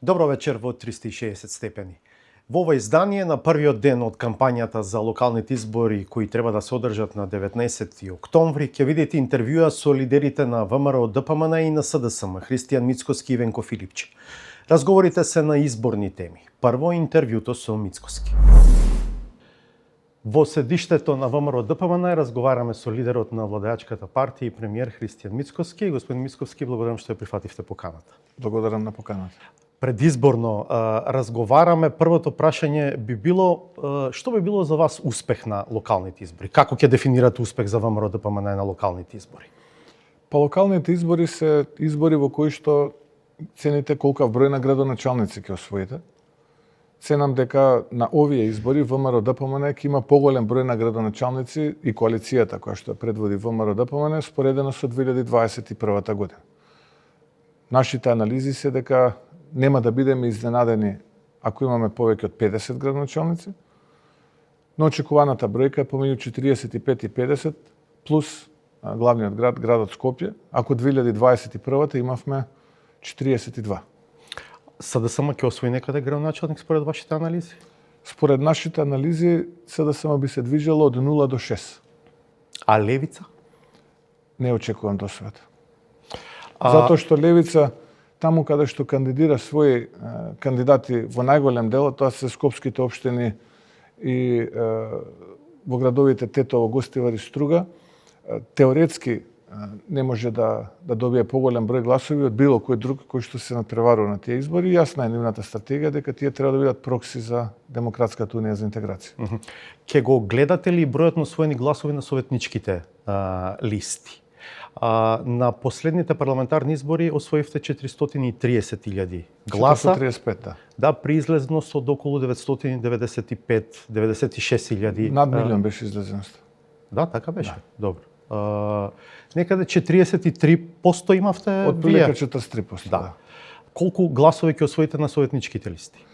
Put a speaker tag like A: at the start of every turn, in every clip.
A: Добро вечер во 360 степени. Во ова издание на првиот ден од кампањата за локалните избори кои треба да се одржат на 19 октомври, ќе видите интервјуа со лидерите на ВМРО ДПМН и на СДСМ, Христијан Мицкоски и Венко Филипчи. Разговорите се на изборни теми. Прво интервјуто со Мицкоски. Во седиштето на ВМРО ДПМН разговараме со лидерот на владеачката партија и премиер Христијан Мицкоски. Господин Мицкоски, благодарам што ја прифативте поканата.
B: Благодарам на поканата.
A: Предизборно разговараме. Првото прашање би било што би било за вас успех на локалните избори? Како ќе дефинирате успех за ВМРО ДПМН на локалните избори?
B: Па локалните избори се избори во кои што цените колкав број на градоначалници ќе освоите. Ценам дека на овие избори ВМРО ДПМН ќе има поголем број на градоначалници и коалицијата која што предводи ВМРО ДПМН споредено со 2021 година. Нашите анализи се дека нема да бидеме изненадени ако имаме повеќе од 50 градоначалници, но очекуваната бројка е помеѓу 45 и 50 плюс главниот град, градот Скопје, ако 2021 имавме 42.
A: СДСМ ќе освои некаде градоначалник според вашите анализи?
B: Според нашите анализи СДСМ би се движело од 0 до 6.
A: А левица?
B: Не очекувам до свет. Затоа што левица таму каде што кандидира своји кандидати во најголем дел, тоа се скопските општини и во градовите Тетово, Гостивар и Струга, теоретски не може да добие поголем број гласови од било кој друг кој што се надпреварува на тие избори. Јасна е нивната стратегија дека тие треба да бидат прокси за Демократската унија за интеграција.
A: Ке го гледате ли бројот на освоени гласови на советничките листи? На последните парламентарни избори освоивте 430.000 гласа.
B: 435,
A: да, при излезност од околу 995-96.000.
B: Над милион беше излезеност.
A: Да, така беше. Да. Добро. Некаде 43% имавте
B: од прилика 43%.
A: Да. Колку гласови ќе освоите на советничките листи?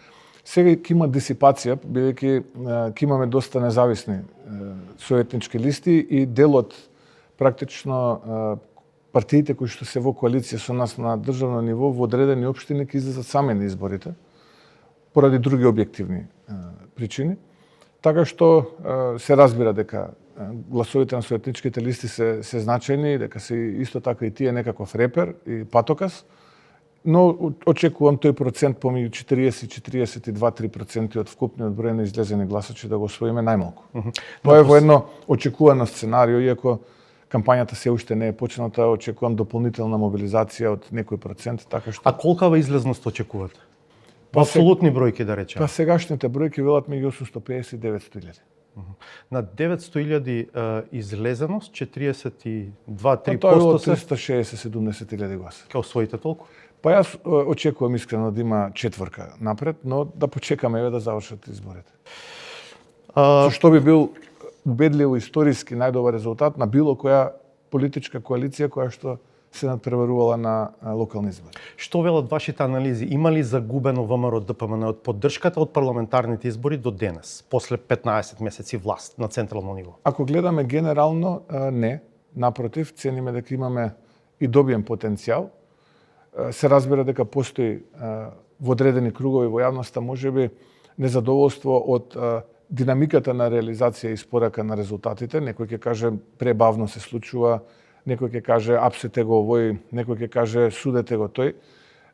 B: Сега ќе има дисипација, бидејќи ќе имаме доста независни советнички листи и делот практично партиите кои што се во коалиција со нас на државно ниво во одредени општини ќе излезат сами на изборите поради други објективни причини. Така што се разбира дека гласовите на советничките листи се значајни, дека се исто така и тие некаков репер и патокас, но очекувам тој процент помеѓу 40-42-3% од вкупниот број на излезени гласачи да го освоиме најмалку. Тоа е во едно очекувано сценарио, иако кампањата се уште не е почната, очекувам дополнителна мобилизација од некој процент, така што...
A: А колкава излезност очекувате? Апсолутни бројки да речеме.
B: Па сегашните бројки велат меѓу 850 и 900.000.
A: На 900.000 излезеност, 42-3%
B: тоа е 360-70.000 гласа.
A: Ке освоите толку?
B: Па јас очекувам искрено да има четврка напред, но да почекаме да завршат изборите. Што би бил убедливо историски најдобар резултат на било која политичка коалиција која што се надпреварувала на локални избори.
A: Што велат вашите анализи? Има ли загубено ВМРО ДПМН од поддршката од парламентарните избори до денес, после 15 месеци власт на централно ниво?
B: Ако гледаме генерално, не. Напротив, цениме дека имаме и добиен потенцијал. Се разбира дека постои во одредени кругови во јавноста можеби незадоволство од динамиката на реализација и спорака на резултатите. Некој ќе каже пребавно се случува, некој ќе каже апсете го овој, некој ќе каже судете го тој.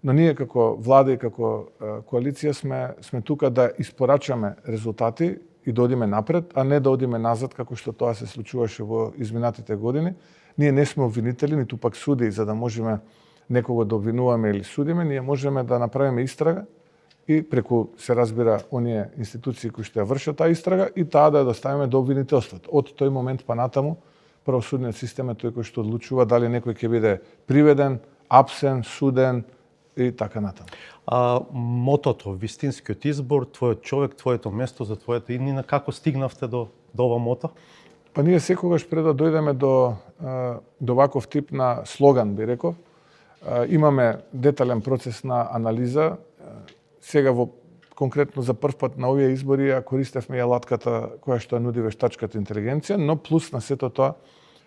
B: Но ние како влада и како коалиција сме тука да испорачаме резултати и да одиме напред, а не да одиме назад како што тоа се случуваше во изминатите години. Ние не сме обвинители, ниту пак суди за да можеме некого да обвинуваме или судиме, ние можеме да направиме истрага и преку се разбира оние институции кои што ја вршат таа истрага и таа да ја доставиме до обвинителството. Од тој момент па натаму правосудниот систем е тој кој што одлучува дали некој ќе биде приведен, апсен, суден и така натаму.
A: Мотото, вистинскиот избор, твојот човек, твоето место за твојата иднина, како стигнавте до ова мото?
B: Па ние секогаш пред да дојдеме до ваков тип на слоган, би реков, имаме детален процес на анализа. Сега конкретно за прв пат на овие избори ја користевме и алатката која што ја нуди вештачката интелигенција, но плюс на сето тоа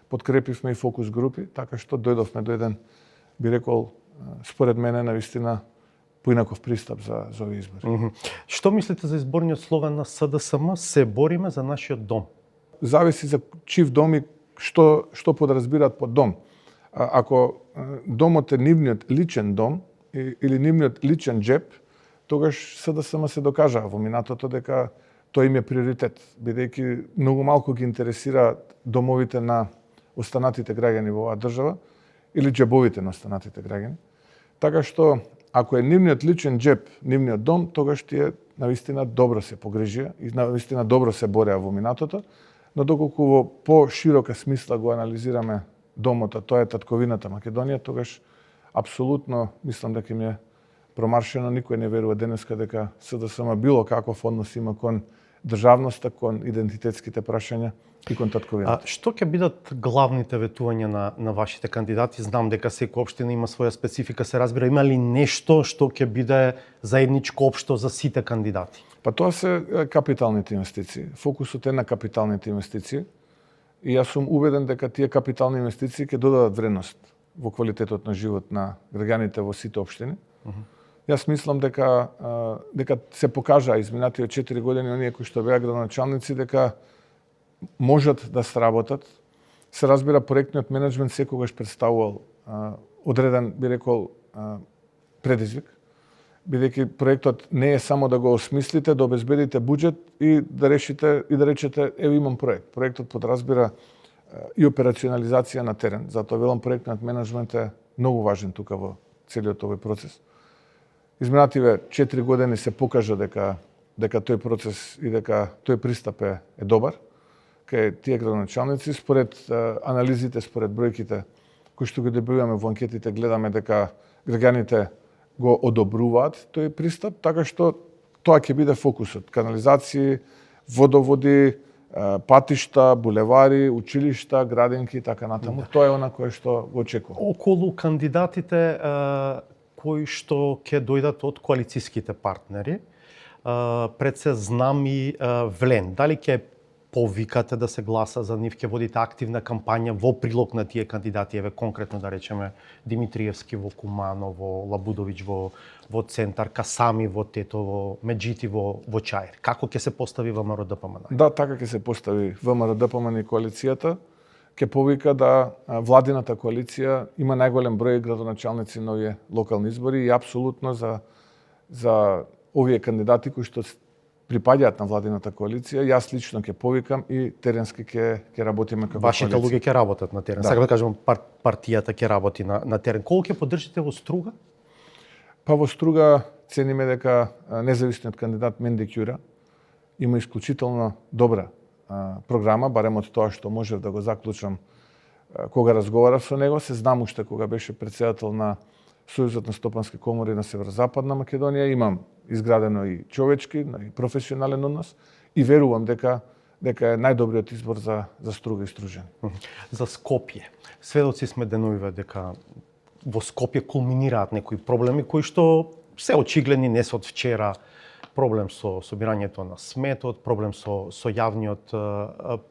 B: подкрепивме и фокус групи, така што дојдовме до еден, би рекол, според мене, навистина поинаков пристап за овие избори.
A: Што мислите за изборниот слоган на СДСМ? Се бориме за нашиот дом.
B: Зависи за чив дом и што подразбираат под дом. Ако домот е нивниот личен дом или нивниот личен джеп, тогаш СДСМ се докажаа во минатото дека тој им е приоритет, бидејќи многу малку ги интересираат домовите на останатите граѓани во оваа држава или џебовите на останатите граѓани. Така што, ако е нивниот личен джеп, нивниот дом, тогаш тие навистина добро се погрижија и навистина добро се бореа во минатото, но доколку во по-широка смисла го анализираме домот, а тоа е татковината Македонија, тогаш апсолутно мислам дека им е промаршено. Никој не верува денеска дека СДСМ било каков однос има кон државноста, кон идентитетските прашања и кон татковината.
A: Што ќе бидат главните ветувања на вашите кандидати? Знам дека секоја општина има своја специфика, се разбира. Има ли нешто што ќе биде заедничко општо за сите кандидати?
B: Па тоа се капиталните инвестиции. Фокусот е на капиталните инвестиции и јас сум убеден дека тие капитални инвестиции ќе додадат вредност во квалитетот на живот на граѓаните во сите општини. Јас мислам дека се покажа изминатите 4 години оние кои што беа градоначалници дека можат да сработат. Се разбира, проектниот менеджмент секогаш представувал одреден, би рекол, предизвик, бидејќи проектот не е само да го осмислите, да обезбедите буџет и да речете еве имам проект. Проектот подразбира и операционализација на терен. Затоа велам проектниот менеджмент е многу важен тука во целиот овој процес. Изминативе 4 години се покажа дека тој процес и дека тој пристап е добар. Кај тие градоначалници, според анализите, според бројките кои што ги добиваме во анкетите, гледаме дека граѓаните го одобруваат тој пристап, така што тоа ќе биде фокусот. Канализации, водоводи, патишта, булевари, училишта, градинки и така натаму. Тоа е она кое што го очекувам.
A: Околу кандидатите кои што ќе дојдат од коалицијските партнери, пред се знам и Влен. Дали ќе повикате да се гласа за нив, ќе водите активна кампања во прилог на тие кандидати, еве конкретно да речеме Димитриевски во Куманово, Лабудовиќ во Центар, Касами во Тетово, Меджити во Чаир. Како ќе се постави ВМРО ДПМН?
B: Да, така ќе се постави ВМРО ДПМН и коалицијата. Ќе повика да владината коалиција има најголем број градоначалници на овие локални избори и апсолутно за овие кандидати кои што припаѓаат на владината коалиција, јас лично ќе повикам и теренски ќе работиме како коалиција.
A: Вашите луѓе ќе работат на терен. Да. Сакам да кажам, партијата ќе работи на терен. Колку ќе поддржите во Струга?
B: Па во Струга цениме дека независниот кандидат Менди Ќура има исклучително добра програма, барем од тоа што можев да го заклучам кога разговарав со него. Се знам уште кога беше председател на Сојузот на стопански комори на Северозападна Македонија. Имам изградено и човечки, и професионален однос и верувам дека е најдобриот избор за Струга и Стружани.
A: За Скопје. Сведоци сме деновиве дека во Скопје кулминираат некои проблеми кои што се очигледни, не се од вчера. Проблем со собирањето на сметот, проблем со јавниот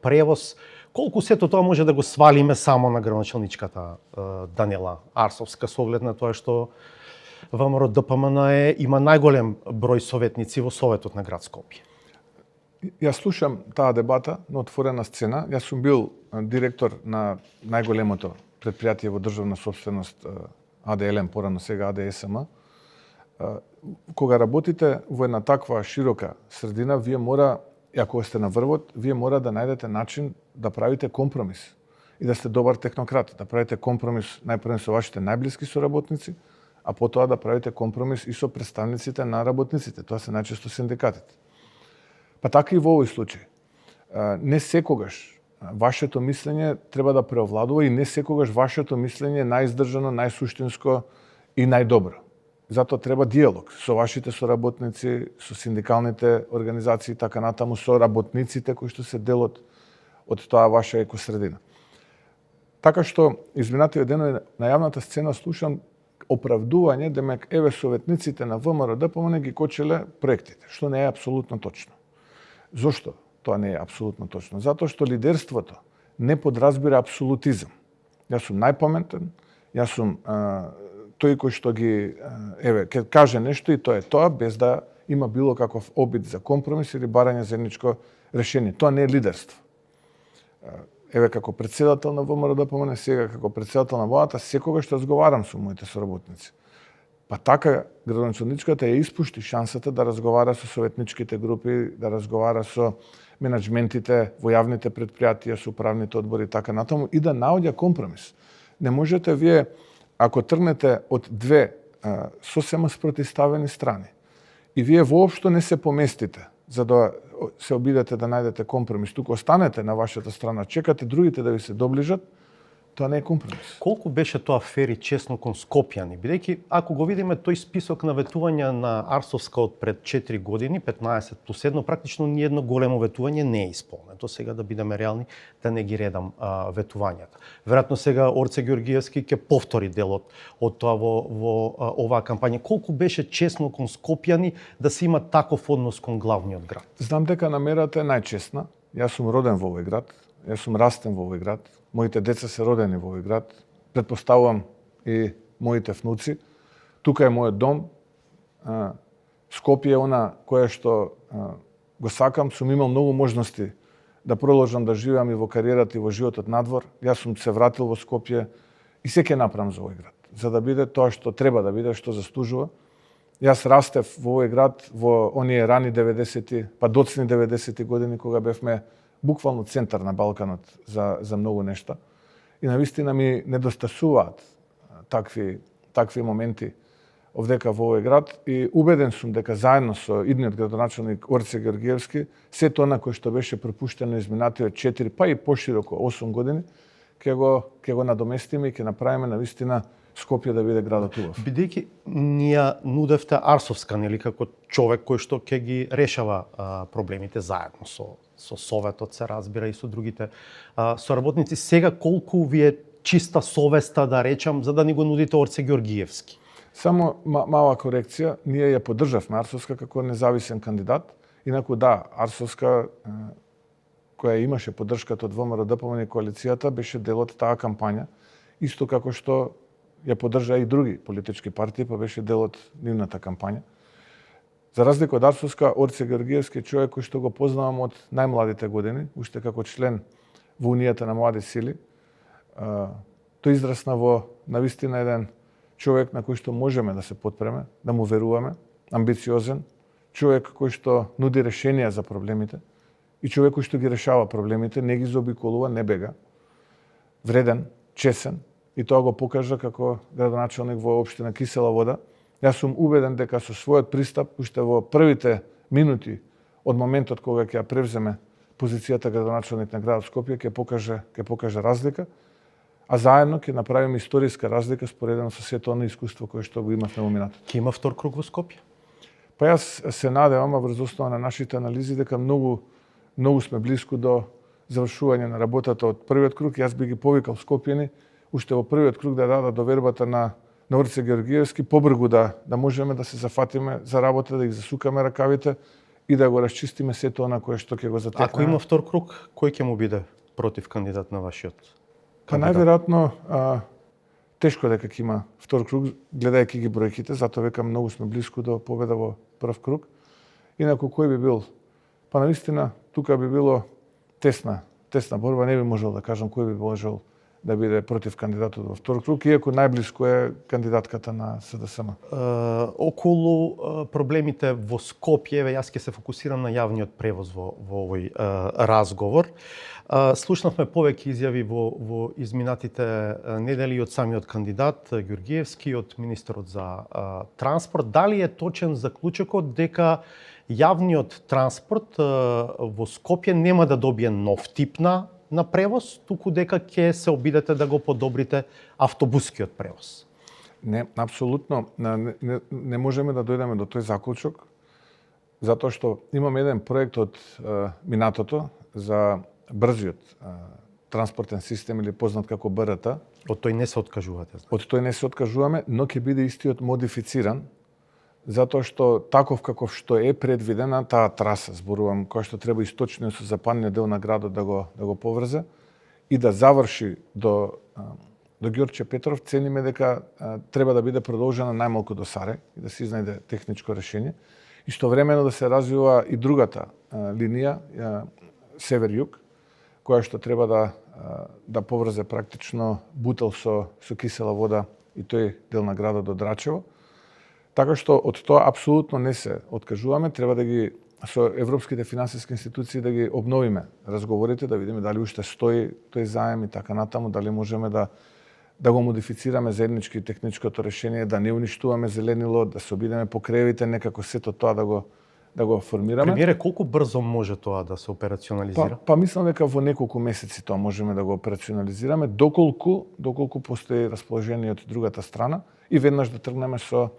A: превоз. Колку сето тоа може да го свалиме само на градоначалничката Даниела Арсовска, со оглед на тоа што ВМРО ДПМН има најголем број советници во Советот на град Скопје?
B: Јас слушам таа дебата на отворена сцена. Јас сум бил директор на најголемото предпријатие во државна собственост АДЛМ, порано сега АДСМ. Кога работите во една таква широка средина, вие мора, ако сте на врвот, вие мора да најдете начин да правите компромис и да сте добар технократ, да правите компромис најпрво со вашите најблиски соработници, а потоа да правите компромис и со представниците на работниците, тоа се најчесто синдикатите. Па така и во овој случај. Не секогаш вашето мислење треба да преовладува и не секогаш вашето мислење е најиздржано, најсуштинско и најдобро. Затоа треба диалог со вашите соработници, со синдикалните организации, така натаму, со работниците кои што се дел од тоа ваша екосредина. Така што, изминативе денови на јавната сцена слушам оправдување, демек еве советниците на ВМРО ДПМН ги кочеле проектите, што не е апсолутно точно. Зошто тоа не е апсолутно точно? Затоа што лидерството не подразбира апсолутизам. Јас сум најпаметен, јас сум тој кој што ги ќе каже нешто и тоа е тоа, без да има било каков обид за компромис или барање заедничко решение. Тоа не е лидерство. Како председател на ВМРО-ДПМН, сега како председател на владата, секогаш што разговарам со моите соработници. Па така градоначалничката ја испушти шансата да разговара со советничките групи, да разговара со менеджментите во јавните предпријатија, со управните одбори и така натаму и да наоѓа компромис. Не можете вие, ако тргнете од две сосема спротивставени страни и вие воопшто не се поместите за да се обидете да најдете компромис, туку останете на вашата страна, чекате другите да ви се доближат, тоа не е компромис.
A: Колку беше тоа фери честно кон скопјани? Бидејќи, ако го видиме тој список на ветувања на Арсовска од пред 4 години, 15 плюс 1, практично ни едно големо ветување не е исполнето. Сега да бидеме реални, да не ги редам ветувањата. Веројатно сега Орце Ѓоргиевски ќе повтори дел од тоа во оваа кампања. Колку беше честно кон скопјани да се има таков однос кон главниот град?
B: Знам дека намерата е најчестна. Јас сум роден во овој град, јас сум растен во овој град. Моите деца се родени во овој град, претпоставувам и моите внуци. Тука е мојот дом. Скопје е она кое што го сакам, сум имал многу можности да продолжам да живеам и во кариерата и во животот надвор. Јас сум се вратил во Скопје и се ќе направам за овој град, за да биде тоа што треба да биде, што заслужува. Јас растев во овој град во оние рани 90-ти, па доцни 90-ти години кога бевме буквално центар на Балканот за многу нешта. И навистина ми недостасуваат такви моменти овдека во овој град и убеден сум дека заедно со идниот градоначалник Орце Ѓоргиевски, сето она кој што беше пропуштено изминатиот 4, па и пошироко 8 години, ќе го надоместиме и ќе направиме навистина Скопје да биде градот убав.
A: Бидејќи ние нудевте Арсовска, нели, како човек кој што ќе ги решава проблемите заедно со Советот, се разбира, и со другите соработници. Сега колку ви е чиста совеста, да речам, за да ни го нудите Орце Ѓоргиевски?
B: Само мала корекција, ние ја поддржавме Арсовска како независен кандидат, инаку да, Арсовска, која имаше поддршката од ВМРО-ДПМН и коалицијата, беше дел од таа кампања, исто како што ја поддржа и други политички партии, па беше дел од нивната кампања. За разлика од Арсовска, Орце Ѓоргиевски е човек кој што го познавам од најмладите години, уште како член во Унијата на млади сили. Тој израсна во навистина еден човек на кој што можеме да се потпреме, да му веруваме, амбициозен, човек кој што нуди решенија за проблемите и човек кој што ги решава проблемите, не ги заобиколува, не бега, вреден, чесен, и тоа го покажа како градоначалник во општина Кисела Вода. Јас сум убеден дека со својот пристап, уште во првите минути од моментот кога ќе ја превземе позицијата градоначалник на градот Скопје, ќе покаже разлика, а заедно ќе направиме историска разлика споредено со сето оно искуство кое што го имавме во минатото.
A: Ќе има втор круг во Скопје?
B: Па јас се надевам, врз основа на нашите анализи, дека многу сме блиску до завршување на работата од првиот круг. Јас би ги повикал скопјани уште во првиот круг да дадат довербата на Орце Ѓоргиевски, побргу да можеме да се зафатиме за работа, да ги засукаме ракавите и да го расчистиме сето она кое што ќе го затекне.
A: Ако има втор круг, кој ќе му биде против кандидат на вашиот
B: кандидат? Па најверојатно тешко дека ќе има втор круг, гледајќи ги бројките, затоа века многу сме блиску до победа во прв круг. Инаку кој би бил? Па навистина тука би било тесна борба, не би можел да кажам кој би можел да биде против кандидатот во втор круг, иако најблиску е кандидатката на СДСМ.
A: Околу проблемите во Скопје, јас ќе се фокусирам на јавниот превоз во овој разговор. Слушнавме повеќе изјави во изминатите недели од самиот кандидат Ѓоргиевски, од министерот за транспорт. Дали е точен заклучокот дека јавниот транспорт во Скопје нема да добие нов тип на превоз, туку дека ќе се обидете да го подобрите автобускиот превоз?
B: Не, апсолутно. Не можеме да дојдеме до тој заклучок, затоа што имаме еден проект од минатото за брзиот транспортен систем или познат како БРТ.
A: Од тој не се откажувате?
B: Од тој не се откажуваме, но ќе биде истиот модифициран, затоа што таков каков што е предвидена таа траса, зборувам, која што треба источниот со западниот дел на градот да го поврзе и да заврши до до Ѓорче Петров, цениме дека треба да биде продолжена најмалку до Саре и да се изнајде техничко решение. Истовремено да се развива и другата линија, север-југ, која што треба да поврзе практично Бутел со кисела вода и тој дел на градот до Драчево. Така што од тоа апсолутно не се откажуваме, треба да ги со европските финансиски институции да ги обновиме разговорите, да видиме дали уште стои тој заем и така натаму, дали можеме да го модифицираме заеднички техничкото решение, да не уништуваме зеленило, да се обидеме по кревите, некако сето тоа да го формираме.
A: Премиере, колку брзо може тоа да се операционализира?
B: Па мислам дека во неколку месеци тоа можеме да го операционализираме, доколку постои расположение од другата страна и веднаш да тргнеме со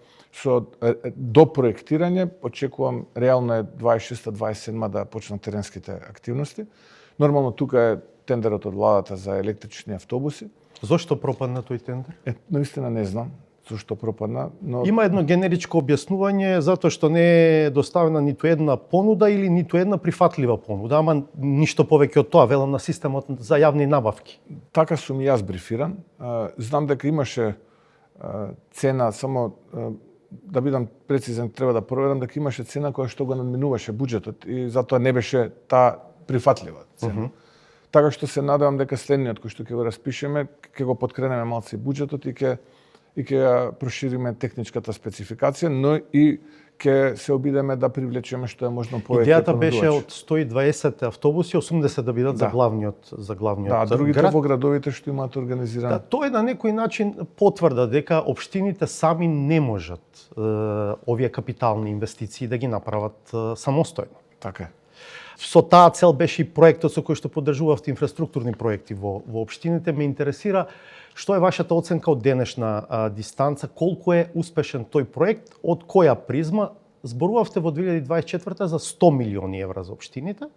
B: до проектирање, очекувам реално е 26-27 да почнат теренските активности. Нормално тука е тендерот од владата за електрични автобуси.
A: Зошто пропадна тој тендер?
B: Наистина не знам зошто пропадна, но
A: Има едно генеричко објаснување затоа што не е доставена ниту една понуда или ниту една прифатлива понуда, ама ништо повеќе од тоа, велам на системот за јавни набавки.
B: Така сум и јас брифиран. Знам дека имаше цена, само да бидам прецизен, треба да проверам дека имаше цена која што го надминуваше буџетот и затоа не беше таа прифатлива цена. Така што се надевам дека следниот кој што ќе го распишеме, ќе го подкренеме малку и буџетот и ќе ја прошириме техничката спецификација, но и ќе се обидеме да привлечеме што е можно повеќе.
A: Идејата беше од 120 автобуси 80 да бидат за главниот
B: Да, другите
A: град.
B: во градовите што имаат организирано.
A: Да, тоа е на некој начин потврда дека општините сами не можат овие капитални инвестиции да ги направат самостојно.
B: Така е.
A: Со таа цел беше и проектот со кој што поддржувавте инфраструктурни проекти во општините. Ме интересира што е вашата оценка од денешна дистанца, колку е успешен тој проект, од која призма? Зборувавте во 2024 за 100 милиони евра за општините,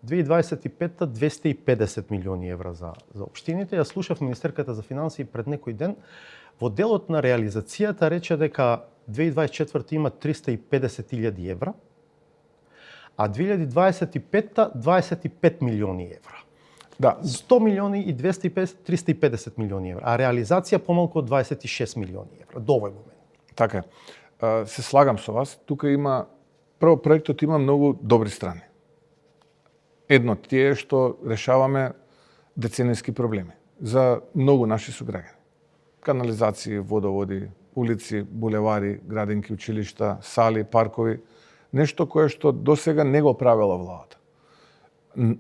A: 2025 250 милиони евра за општините. Ја слушав министерката за финансии пред некој ден, во делот на реализацијата рече дека 2024 има 350.000 евра, а 2025 25 милиони евра.
B: Да,
A: 100 милиони и 350 милиони евра, а реализација помалку од 26 милиони евра до овој момент.
B: така е. Се слагам со вас. Тука има прво проектот има многу добри страни. Едно тие што решаваме деценијски проблеми за многу наши суграѓани. Канализации, водоводи, улици, булевари, градинки, училишта, сали, паркови, нешто кое што досега не го правела владата.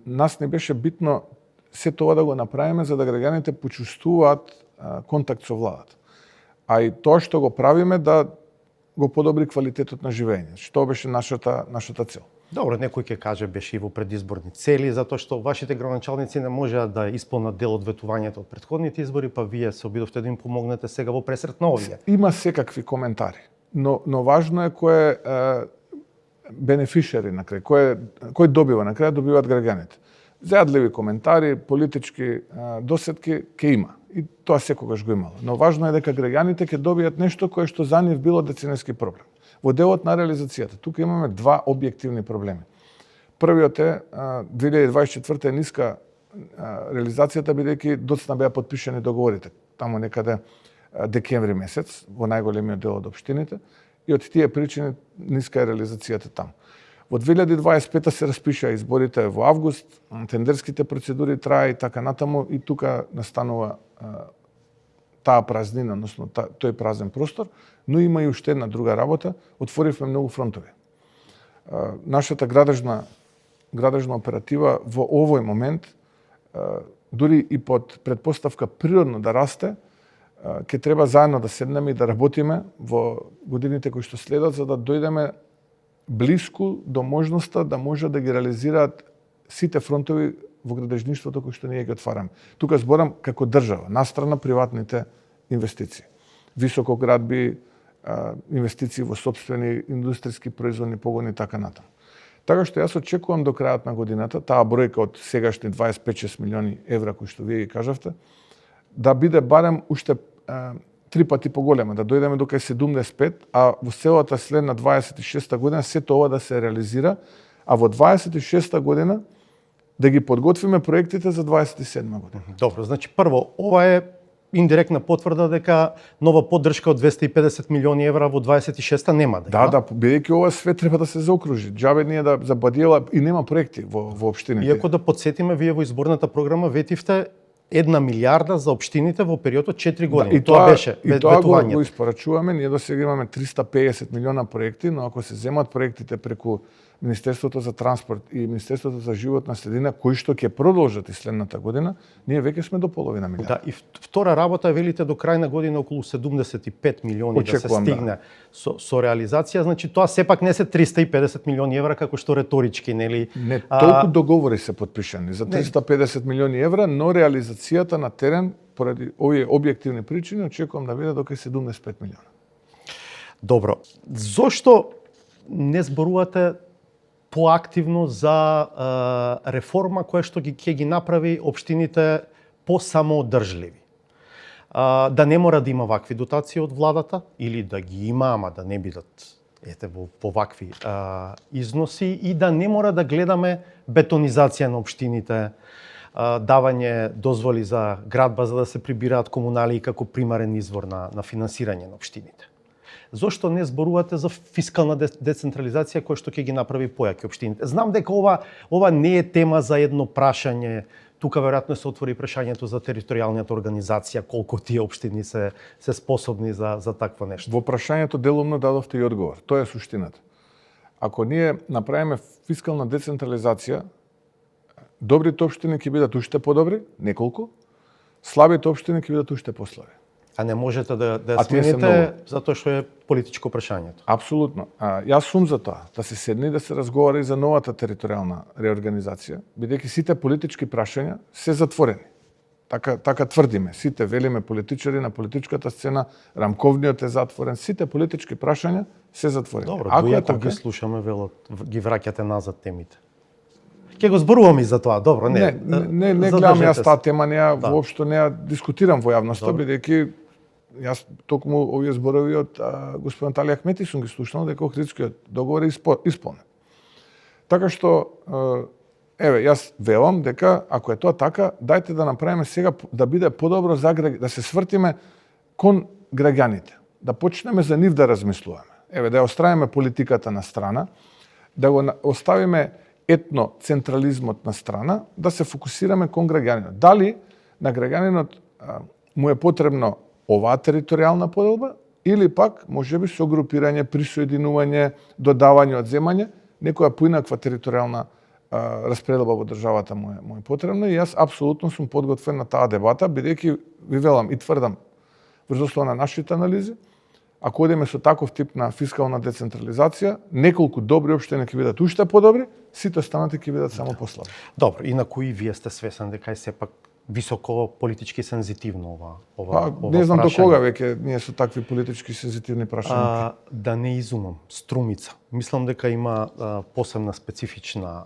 B: Нас не беше битно се тоа да го направиме за да граѓаните почувствуваат контакт со владата. А и тоа што го правиме да го подобри квалитетот на живење. Што беше нашата цел.
A: Добро, некој ќе каже беше и во предизборни цели, затоа што вашите градоначалници не можеа да исполнат дел од ветувањето од претходните избори, па вие се обидовте да им помогнете сега во пресрет на овие.
B: Има секакви коментари, но важно е кој е бенефишери на крај, кој добива на крај, добиваат граѓаните. Зајадливи коментари, политички досетки ќе има. И тоа секогаш го имало. Но важно е дека граѓаните ќе добијат нешто кое што за нив било деценијски проблем. Во делот на реализацијата, тука имаме два објективни проблеми. Првиот е 2024 е ниска реализацијата бидејќи доцна беа подпишани договорите. Таму некаде декември месец во најголемиот дел од општините и од тие причини ниска е реализацијата таму. Во 2025 се распишаа изборите во август, тендерските процедури трае и така натаму и тука настанува таа празнина, односно тој празен простор, но има и уште една друга работа, отворивме многу фронтови. Нашата градежна оператива во овој момент, дури и под предпоставка природно да расте, ќе треба заедно да седнеме и да работиме во годините кои што следат, за да дојдеме блиску до можноста да може да ги реализираат сите фронтови во градежништвото кои што ние ги отвараме. Тука зборам како држава, настрана приватните инвестиции. Високоградби, инвестиции во сопствени индустријски производни погони и така натаму. Така што јас очекувам до крајот на годината, таа бројка од сегашни 25-6 милиони евра кои што вие ги кажавте, да биде барем уште 3 пати поголема, да дојдеме до кај 75, а во целата следна 26-та година сето ова да се реализира, а во 26-та година да ги подготвиме проектите за 27-та година.
A: Добро, значи прво, ова е индиректна потврда дека нова поддршка од 250 милиони евра во 26-та нема
B: Да, бидејќи ова све треба да се заокружи. Џабе ние да за Бадиела и нема проекти во општините.
A: Иако да подсетиме, вие во изборната програма ветивте 1 милиарда за општините во период од 4 години.
B: Да, тоа
A: беше ветувањето.
B: го испорачуваме, ние досега имаме 350 милиона проекти, но ако се земат проектите преку Министерството за транспорт и Министерството за животна средина, кои што ќе продолжат и следната година, ние веќе сме до половина милиарда.
A: Да, и втора работа велите до крај на година околу 75 милиони да се стигне со реализација, значи тоа сепак не се 350 милиони евра како што реторички, нели?
B: Не, толку договори се подпишани за 350 милиони евра, но реализацијата на терен поради овие објективни причини очекувам да биде до кај 75 милиона.
A: Добро. Зошто не зборувате поактивно за реформа која што ќе ги направи општините посамоодржливи? Да не мора да има вакви дотации од владата или да ги има, ама да не бидат во вакви износи и да не мора да гледаме бетонизација на општините, давање дозволи за градба за да се прибираат комунали како примарен извор на финансирање на општините. Зошто не зборувате за фискална децентрализација која што ќе ги направи појаки општините? Знам дека ова не е тема за едно прашање. Тука веројатно се отвори прашањето за територијалната организација, колку тие општини се способни за такво нешто.
B: Во прашањето делумно дадовте и одговор. Тоа е суштината. Ако ние направиме фискална децентрализација, добрите општини ќе бидат уште подобри, неколку, слабите општини ќе бидат уште послаби.
A: А не можете да смените затоа што е политичко прашањето.
B: Апсолутно. Јас сум за тоа, да се седне и да се разговара и за новата територијална реорганизација, бидејќи сите политички прашања се затворени. Така тврдиме, сите велиме политичари на политичката сцена, рамковниот е затворен, сите политички прашања се затворени.
A: Добро, ако ги слушаме, ги враќате назад темите. Ќе го зборуваме и за тоа, добро,
B: не гледам јас таа тема, воопшто не ја дискутирам во јавноста, бидејќи јас токму овие зборови од господин Талија Ахмети сум ги слушнал дека Охридскиот договор е исполнет. Така што, јас велам дека ако е тоа така, дајте да направиме сега да биде подобро за да се свртиме кон граѓаните, да почнеме за нив да размислуваме. Да ја оставиме политиката на страна, да го оставиме етноцентрализмот на страна, да се фокусираме кон граѓанинот. Дали на граѓанинот му е потребно оваа територијална поделба или пак можеби со групирање, присоединување, додавање, одземање, некоја поинаква територијална распределба во државата му е потребно и јас апсолутно сум подготвен на таа дебата, бидејќи ви велам и тврдам врз основа на нашите анализи, ако одиме со таков тип на фискална децентрализација, неколку добри општини ќе бидат уште подобри, сите останати ќе бидат само послаби.
A: Добро, и на кои вие сте свесен дека е сепак високо политички сензитивно ова
B: не знам
A: прашање.
B: до кога веќе ние со такви политички сензитивни прашања.
A: Да не изумам, Струмица. Мислам дека има посебна специфична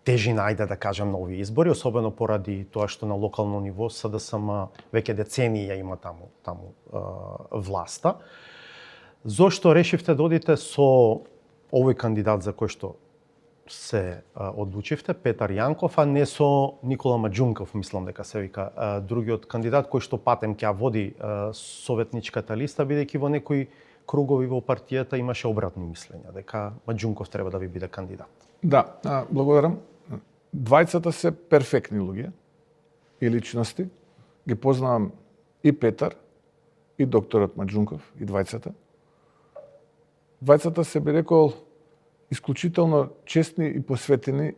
A: тежина, ајде да кажем, на овие избори, особено поради тоа што на локално ниво СДСМ веќе децении ја има таму власта. Зошто решивте да одите со овој кандидат за кој што се одлучивте, Петар Јанков, а не со Никола Маџунков, мислам дека се вика другиот кандидат кој што патем ќе води советничката листа, бидејќи во некои кругови во партијата имаше обратни мислења дека Маџунков треба да ви биде кандидат.
B: Да, благодарам. Двајцата се перфектни луѓе и личности. Ги познавам и Петар, и докторот Маџунков, и двајцата. Двајцата се би рекол исклучително честни и посветени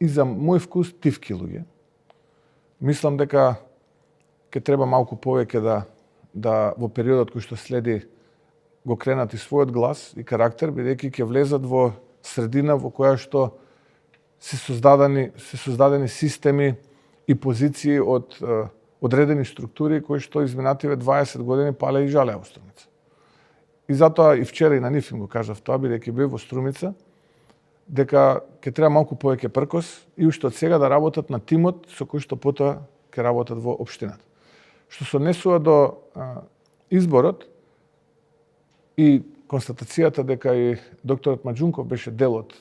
B: и за мој вкус тивки луѓе. Мислам дека ќе треба малку повеќе да во периодот кој што следи го кренат и својот глас и карактер, бидејќи ќе влезат во средина во која што се создадени системи и позиции од одредени структури кои што изминативе 20 години пале и жалеа во Струмица. И затоа и вчера и на нив им го кажав тоа, бидејќи бев во Струмица, дека ќе треба малку повеќе пркос и уште од сега да работат на тимот со кој што потоа ќе работат во општината. Што се однесува до изборот и констатацијата дека и докторот Маџунков беше дел од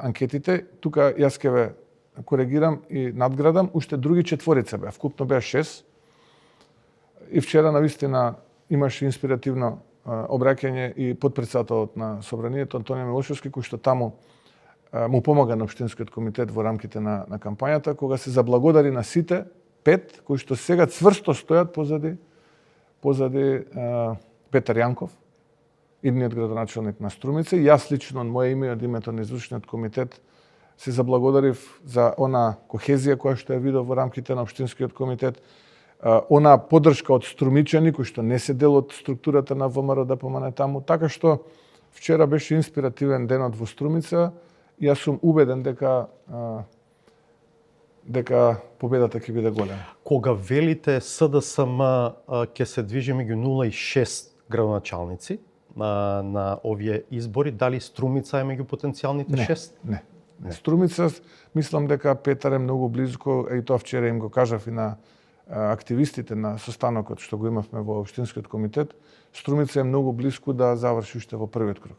B: анкетите, тука јас ќе ве коригирам и надградам, уште други четворица беа, вкупно беа 6. И вчера навистина имаше инспиративно обраќање и подпредседателот на собранието Антонио Милошевски, кој што таму му помага на Општинскиот комитет во рамките на кампањата, кога се заблагодари на сите 5 кои што сега цврсто стојат позади Петар Јанков, идниот градоначелник на Струмица. И јас лично од моје име, од името на извршниот комитет, се заблагодарив за она кохезија која што ја видов во рамките на Општинскиот комитет, она поддршка од струмичани кои што не се дел од структурата на ВМРО ДПМН таму, така што вчера беше инспиративен денот во Струмица. Јас сум убеден дека победата ќе биде голема.
A: Кога велите СДСМ ќе се движи меѓу 0 и 6 градоначалници на овие избори, дали Струмица е меѓу потенцијалните 6?
B: Не. Струмица, мислам дека Петар е многу близко, и тоа вчера им го кажав и на активистите на состанокот што го имавме во Општинскиот комитет. Струмица е многу близко да заврши уште во првиот круг.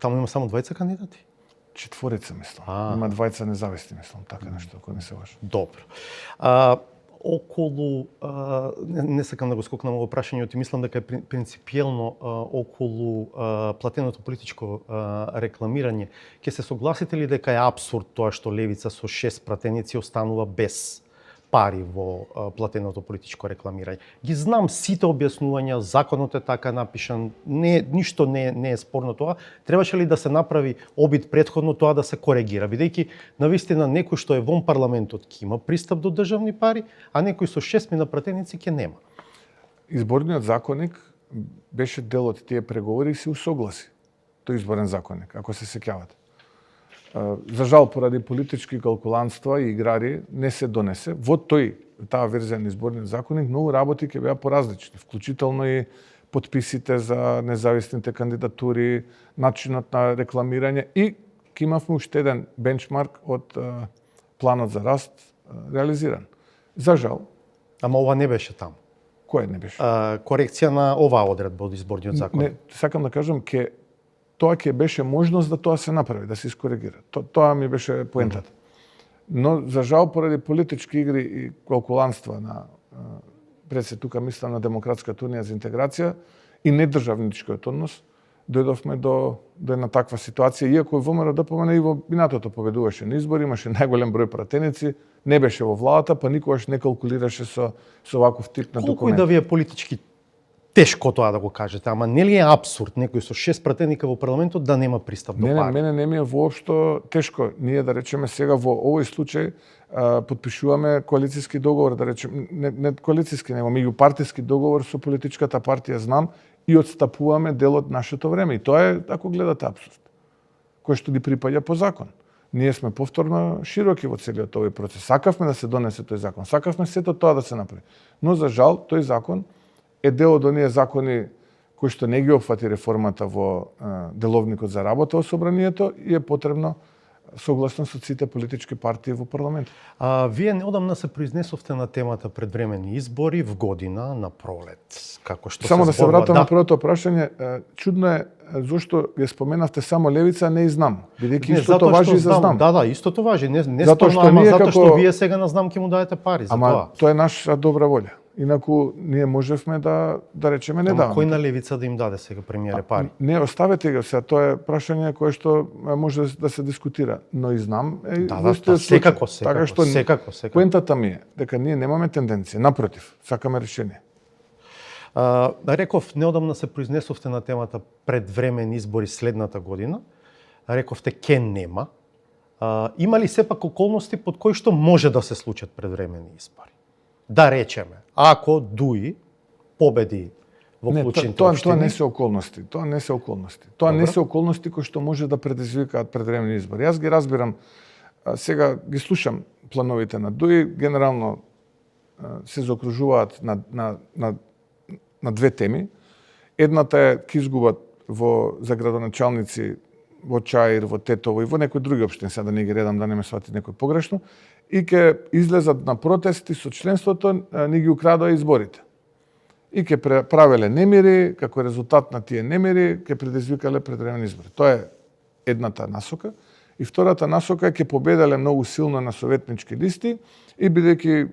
A: Таму има само 2 кандидати?
B: 4, мислам. Има 2 независни, мислам, така нешто, ако не се лажам.
A: Добро. Околу, не сакам да го скокнам во прашањето, мислам дека е принципиелно околу платеното политичко рекламирање. Ќе се согласите ли дека е апсурд тоа што левица со 6 пратеници останува без пари во платеното политичко рекламирање? Ги знам сите објаснувања, законот е така напишан, ништо не е спорно тоа. Требаше ли да се направи обид претходно тоа да се коригира, бидејќи навистина некој што е вон парламентот ќе има пристап до државни пари, а некој со 6 пратеници ќе нема?
B: Изборниот законник беше дел од тие преговори и се усогласи тој изборен законник, ако се сеќавате. За жал, поради политички калкулантства и играри не се донесе. Во таа верзија на изборниот законник многу работи ќе беа поразлични, вклучително и подписите за независните кандидатури, начинот на рекламирање и ќе имавме уште еден бенчмарк од планот за раст реализиран. За жал.
A: Ама ова не беше таму.
B: Кој не беше?
A: Корекција на оваа одредба од изборниот закон.
B: Не, сакам да кажам, тоа ќе беше можност да тоа се направи, да се искоригира. Тоа ми беше поентата. Но, за жал, поради политички игри и калкулантства на пред се тука мислам на Демократската унија за интеграција и недржавничкиот однос, дојдовме до една таква ситуација, иако ВМРО ДПМН и во минатото победуваше на избори, имаше најголем број пратеници, не беше во владата, па никогаш не калкулираше со ваков тип на документ.
A: Колку и да ви е политички тешко тоа да го кажете, ама нели е апсурд некој со 6 пратеника во парламентот да нема пристап до пари?
B: Мене не ми е воопшто тешко. Ние, да речеме, сега во овој случај подпишуваме коалициски договор, да речеме, не коалициски, него меѓупартиски договор со политичката партија Знам и отстапуваме дел од нашето време. И тоа е, ако гледате, апсурд, кој што ни припаѓа по закон. Ние сме повторно широки во целиот овој процес. Сакавме да се донесе тој закон, сакавме сето тоа да се направи. Но, за жал, тој закон е дел од оние закони кои што не ги опфати реформата во деловникот за работа во собранието и е потребно согласно со сите политички партии во парламентот.
A: Вие неодамна се произнесовте на темата предвремени избори в година на пролет. Како што
B: само
A: се
B: да се
A: зборува,
B: вратам на првото прашање, чудно е зошто ја споменавте само левица, а не и Знам. Бидејќи истото важи и за Знам.
A: Да, истото важи. Не
B: затоа што ние
A: затоа што
B: како...
A: вие сега на Знам ќе му даете пари за тоа.
B: Тоа е наша добра волја. Инаку ние можевме да речеме не даваме.
A: Кој на левица да им даде сега премиере пари?
B: Не, оставете го сега, тоа е прашање кое што може да се дискутира, но и Знам е
A: секако.
B: Така што поентата ми е дека ние немаме тенденција, напротив, сакаме решение.
A: Реков, неодамна се произнесовте на темата предвремени избори следната година. Рековте ке нема. Има ли сепак околности под кои што може да се случат предвремени избори? Да речеме, ако ДУИ победи во клучните општини...
B: Тоа не се околности. Тоа не се околности. Тоа не се околности кои што може да предизвикаат предвремени избори. Јас ги разбирам, сега ги слушам плановите на ДУИ, генерално се заокружуваат на две теми. Едната е ќе изгубат за градоначалници во Чаир, во Тетово и во некои други општини, сега да не ги редам, да не ме свати некој погрешно, и ќе излезат на протести со членството, ни ги украдоа изборите. И ќе правеле немири, како резултат на тие немири, ќе предизвикале предвремени избори. Тоа е едната насока. И втората насока е ќе победеле многу силно на советнички листи и бидејќи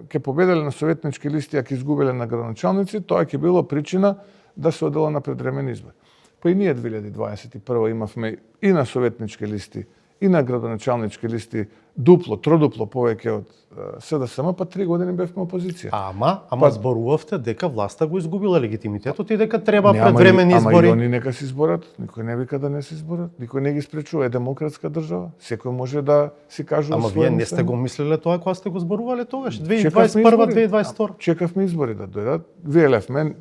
B: ќе победеле на советнички листи, а ќе изгубеле на градоначалници, тоа ќе било причина да се одела на предвремени избори. Па и ние 2021 имавме и на советнички листи, и на градоначалнички листи дупло, тродупло повеќе од СДСМ, па 3 години бевме опозиција.
A: Ама зборувавте дека власта го изгубила легитимитетот и дека треба предвремени избори.
B: Ама и они нека се изборат, никој не вика да не се изборат, никој не ги спречува, е демократска држава, секој може да си кажува
A: Ама
B: своје
A: вие не сте
B: мислење.
A: го мислеле тоа кога сте го зборувале тогаш, 2021-2022?
B: Чекавме избори да дојдат, велевме,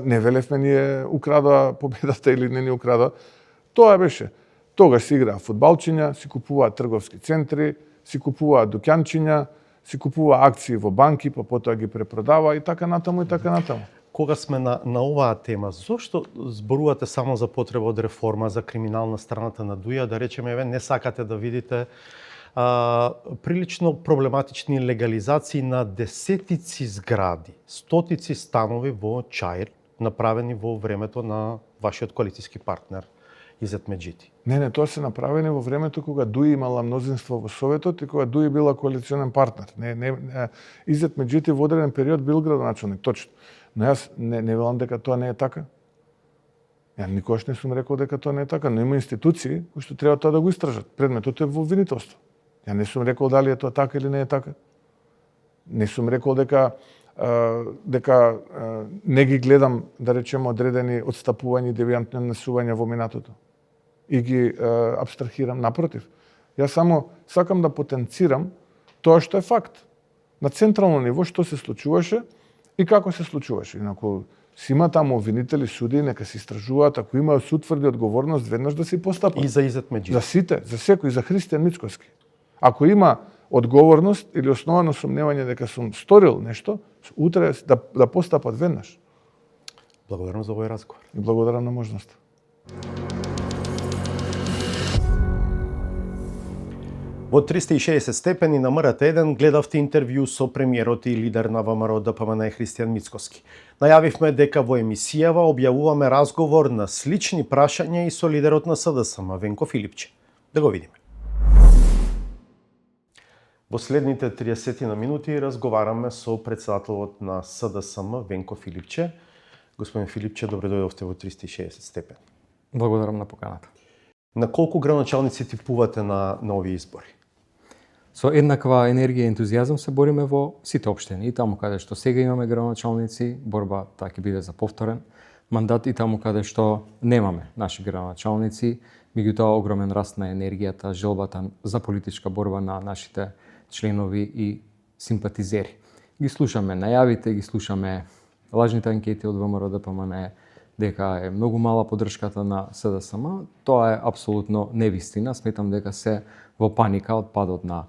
B: не велевме ние украдоа победата или не ни украдоа. Тоа беше. Тогаш се играа фудбалчиња, си купуваат трговски центри, си купуваат дуќанчиња, си купуваа акции во банки, па потоа ги препродава и така натаму и така натаму.
A: Кога сме на оваа тема, зошто зборувате само за потреба од реформа, за криминална страната на Дуја, да речеме, не сакате да видите прилично проблематични легализации на десетици згради, стотици станови во Чаир, направени во времето на вашиот коалициски партнер Изет Меджити?
B: Не, тоа се направени во времето кога Дуи имала мнозинство во Советот и кога Дуи била коалиционен партнер. Изет Меджити во одреден период бил градоначалник, точно. Но јас не велам дека тоа не е така. Ја никогаш не сум рекол дека тоа не е така, но има институции кои што треба тоа да го истражат. Предметот е во обвинителство. Ја не сум рекол дали е тоа така или не е така. Не сум рекол дека не ги гледам, да речеме, одредени одстапувања и девијантни однесувања во минатото. И ги абстрахирам, напротив. Јас само сакам да потенцирам тоа што е факт. На централно ниво што се случуваше и како се случуваше. Инаку си има таму обвинители, суди, нека се истражуваат, ако има суд тврди одговорност, веднаш да се постапат.
A: И за Изет Меджити?
B: За сите, за секој, за Христијан Мицкоски. Ако има одговорност или основано сомневање дека сум сторил нешто, утре да постапат веднаш.
A: Благодарам за овој разговор.
B: И благодарам на можноста.
A: Во 360 степени на МРТ1 гледавте интервју со премиерот и лидер на ВМРО ДПМН Христијан Мицкоски. Најавивме дека во емисијава објавуваме разговор на слични прашања и со лидерот на СДСМ Венко Филипче. Да го видиме. Во следните 30 на минути разговараме со председателот на СДСМ Венко Филипче. Господин Филипче, добре дојдовте во 360 степени.
C: Благодарам на поканата.
A: На колку градоначалници типувате на овие избори?
C: Со еднаква енергија и ентузијазам се бориме во сите општини. И таму каде што сега имаме градоначалници, борба таа ќе биде за повторен мандат, и таму каде што немаме наши градоначалници, меѓутоа огромен раст на енергијата, желбата за политичка борба на нашите членови и симпатизери. Ги слушаме најавите, ги слушаме лажните анкети од ВМРО ДПМН дека е многу мала поддршката на СДСМ. Тоа е апсолутно невистина. Сметам дека се во паника од падот на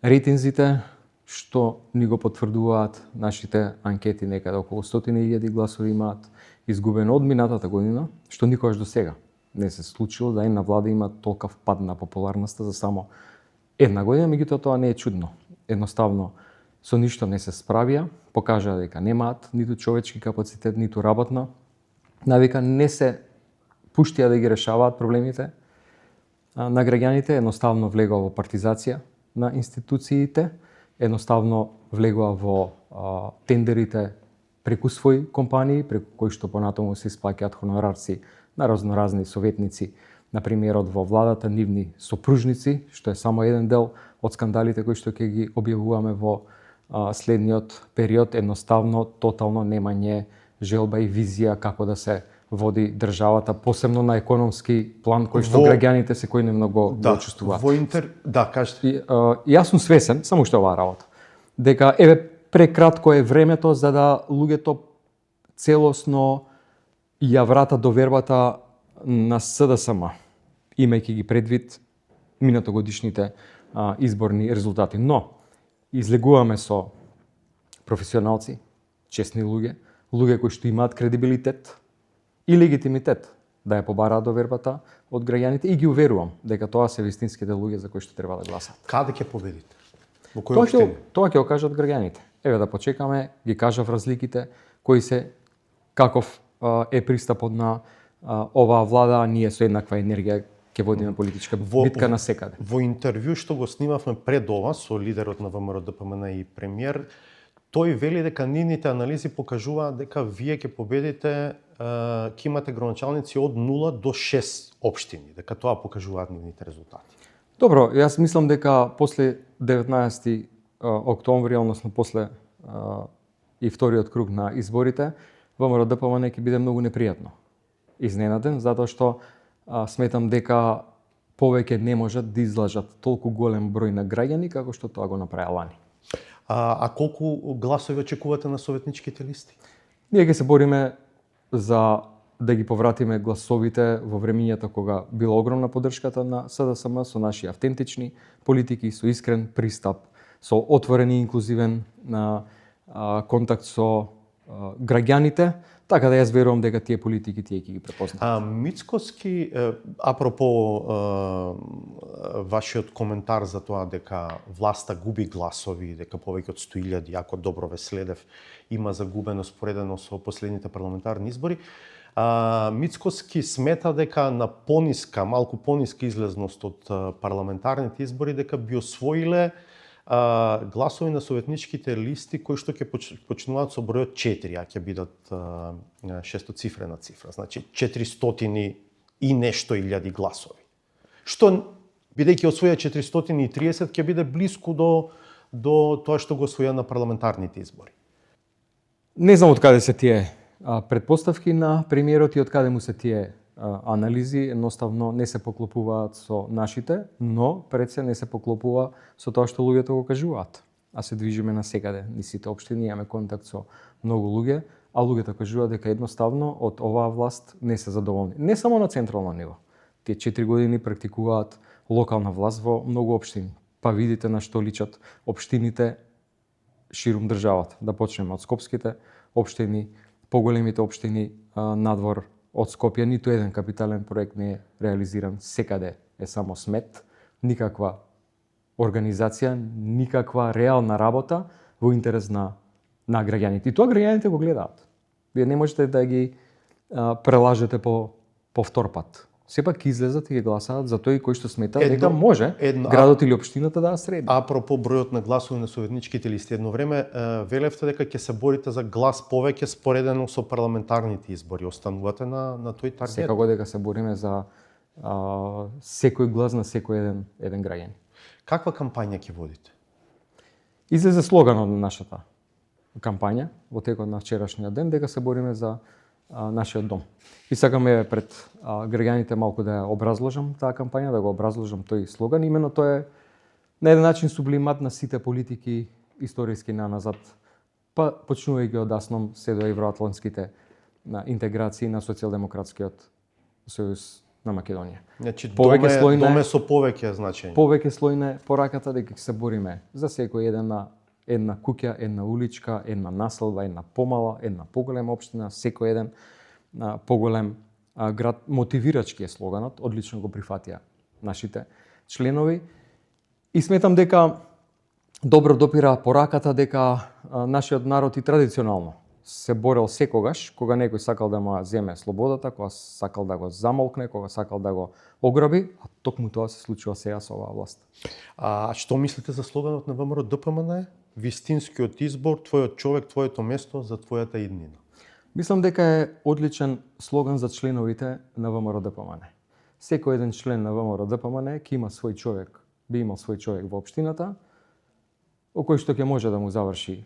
C: рейтинзите, што ни го потврдуваат нашите анкети, некаде околу 100.000 гласови имаат изгубено од минатата година, што никогаш до сега не се случило да една влада има толков пад на популарноста за само една година, меѓутоа тоа не е чудно. Едноставно со ништо не се справија, покажаа дека немаат ниту човечки капацитет, ниту работна навика, не се пуштија да ги решаваат проблемите на граѓаните, едноставно влегува во партизација на институциите, едноставно влегува во тендерите преку своји компании, преку кои што понатаму се исплаќаат хонорарци на разноразни советници, на премиерот во владата, нивни сопружници, што е само еден дел од скандалите кои што ќе ги објавуваме во следниот период. Едноставно, тотално немање желба и визија како да се води државата, посебно на економски план, кој што граѓаните секојдневно многу го чувствуваат.
A: Да, кажете.
C: Јас сум свесен, само што оваа работа, дека прекратко е времето за да луѓето целосно ја вратат довербата на СДСМ, имајќи ги предвид минатогодишните изборни резултати. Но излегуваме со професионалци, честни луѓе кои што имаат кредибилитет и легитимитет да ја побараат довербата од граѓаните, и ги уверувам дека тоа се вистинските луѓе за кои што треба да гласат.
A: Каде ќе победите? Во кој општини?
C: Тоа ќе го кажат граѓаните. Еве да почекаме, ги кажав разликите, кои се, каков е пристапот на оваа влада. Ние со еднаква енергија ќе водиме политичка битка на секаде.
A: Во интервју што го снимавме пред ова со лидерот на ВМРО ДПМН и премиер, тој вели дека нивните анализи покажуваат дека вие ќе победите, ќе имате градоначалници од 0 до 6 општини, дека тоа покажуваат нивните резултати.
C: Добро, јас мислам дека после 19 октомври, односно после и вториот круг на изборите, ВМРО ДПМН ќе биде многу непријатно изненаден, затоа што сметам дека повеќе не можат да излажат толку голем број на граѓани како што тоа го направи лани.
A: А колку гласови очекувате на советничките листи?
C: Ние ќе се бориме за да ги повратиме гласовите во времињата кога била огромна поддршката на СДСМ со наши автентични политики, со искрен пристап, со отворен и инклузивен контакт со граѓаните, така да јас верувам дека тие политики тие ќе ги препознаат.
A: Мицкоски, апропо вашиот коментар за тоа дека власта губи гласови, дека повеќе од 100.000, ако добро ве следев, има загубено споредено со последните парламентарни избори, Мицкоски смета дека на малку пониска излезност од парламентарните избори, дека би освоиле гласови на советничките листи кои што ќе почнуваат со бројот 4, а ќе бидат шестоцифрена цифра, значи 400 и нешто илјади гласови. Што, бидејќи освоја 430, ќе биде блиску до тоа што го освоја на парламентарните избори.
C: Не знам од каде се тие предпоставки на премиерот и од каде му се тие анализи, едноставно не се поклопуваат со нашите, но пред се не се поклопува со тоа што луѓето го кажуваат. А се движиме на секаде, низ сите општини, имаме контакт со многу луѓе, а луѓето кажуваат дека едноставно од оваа власт не се задоволни. Не само на централно ниво. Тие 4 години практикуваат локална власт во многу општини. Па видите на што личат општините ширум државата. Да почнеме од скопските општини, поголемите општини надвор од Скопје, ниту еден капитален проект не е реализиран. Секаде е само смет, никаква организација, никаква реална работа во интерес на граѓаните. И тоа граѓаните го гледаат. Вие не можете да ги прелажете по втор пат. Сепак ќе излезат и ќе гласаат за тој кој што смета дека може градот или општината да среди.
A: Апропо бројот на гласови на советничките листи, едно време велевте дека ќе се борите за глас повеќе споредено со парламентарните избори. Останувате на тој таргет?
C: Секако дека се бориме за секој глас на секој еден граѓанин.
A: Каква кампања ќе водите?
C: Излезе слоганот на нашата кампања во текот на вчерашниот ден дека се бориме за нашиот дом. И сакаме пред граѓаните малку да ја образложам таа кампања, да го образложам тој слоган. Имено тој е на еден начин сублимат на сите политики историски наназад, па почнувајќи од АСНОМ се до евроатлантските интеграции на социјалдемократскиот сојуз на Македонија.
A: Значи доме со повеќе значење.
C: Повеќе слојне пораката дека ќе се бориме за секој една куќа, една уличка, една населба, една помала, една поголема општина, секој еден поголем град. Мотивирачки е слоганот, одлично го прифатија нашите членови. И сметам дека добро допира пораката дека нашиот народ и традиционално се борел секогаш, кога некој сакал да му земе слободата, кога сакал да го замолкне, кога сакал да го ограби, а токму тоа се случува сега со оваа власт.
A: А што мислите за слоганот на ВМРО ДПМН? Вистинскиот избор, твојот човек, твоето место за твојата иднина.
C: Мислам дека е одличен слоган за членовите на ВМРО ДПМН. Секој еден член на ВМРО ДПМН ќе има свој човек, би имал свој човек во општината, кој што ќе може да му заврши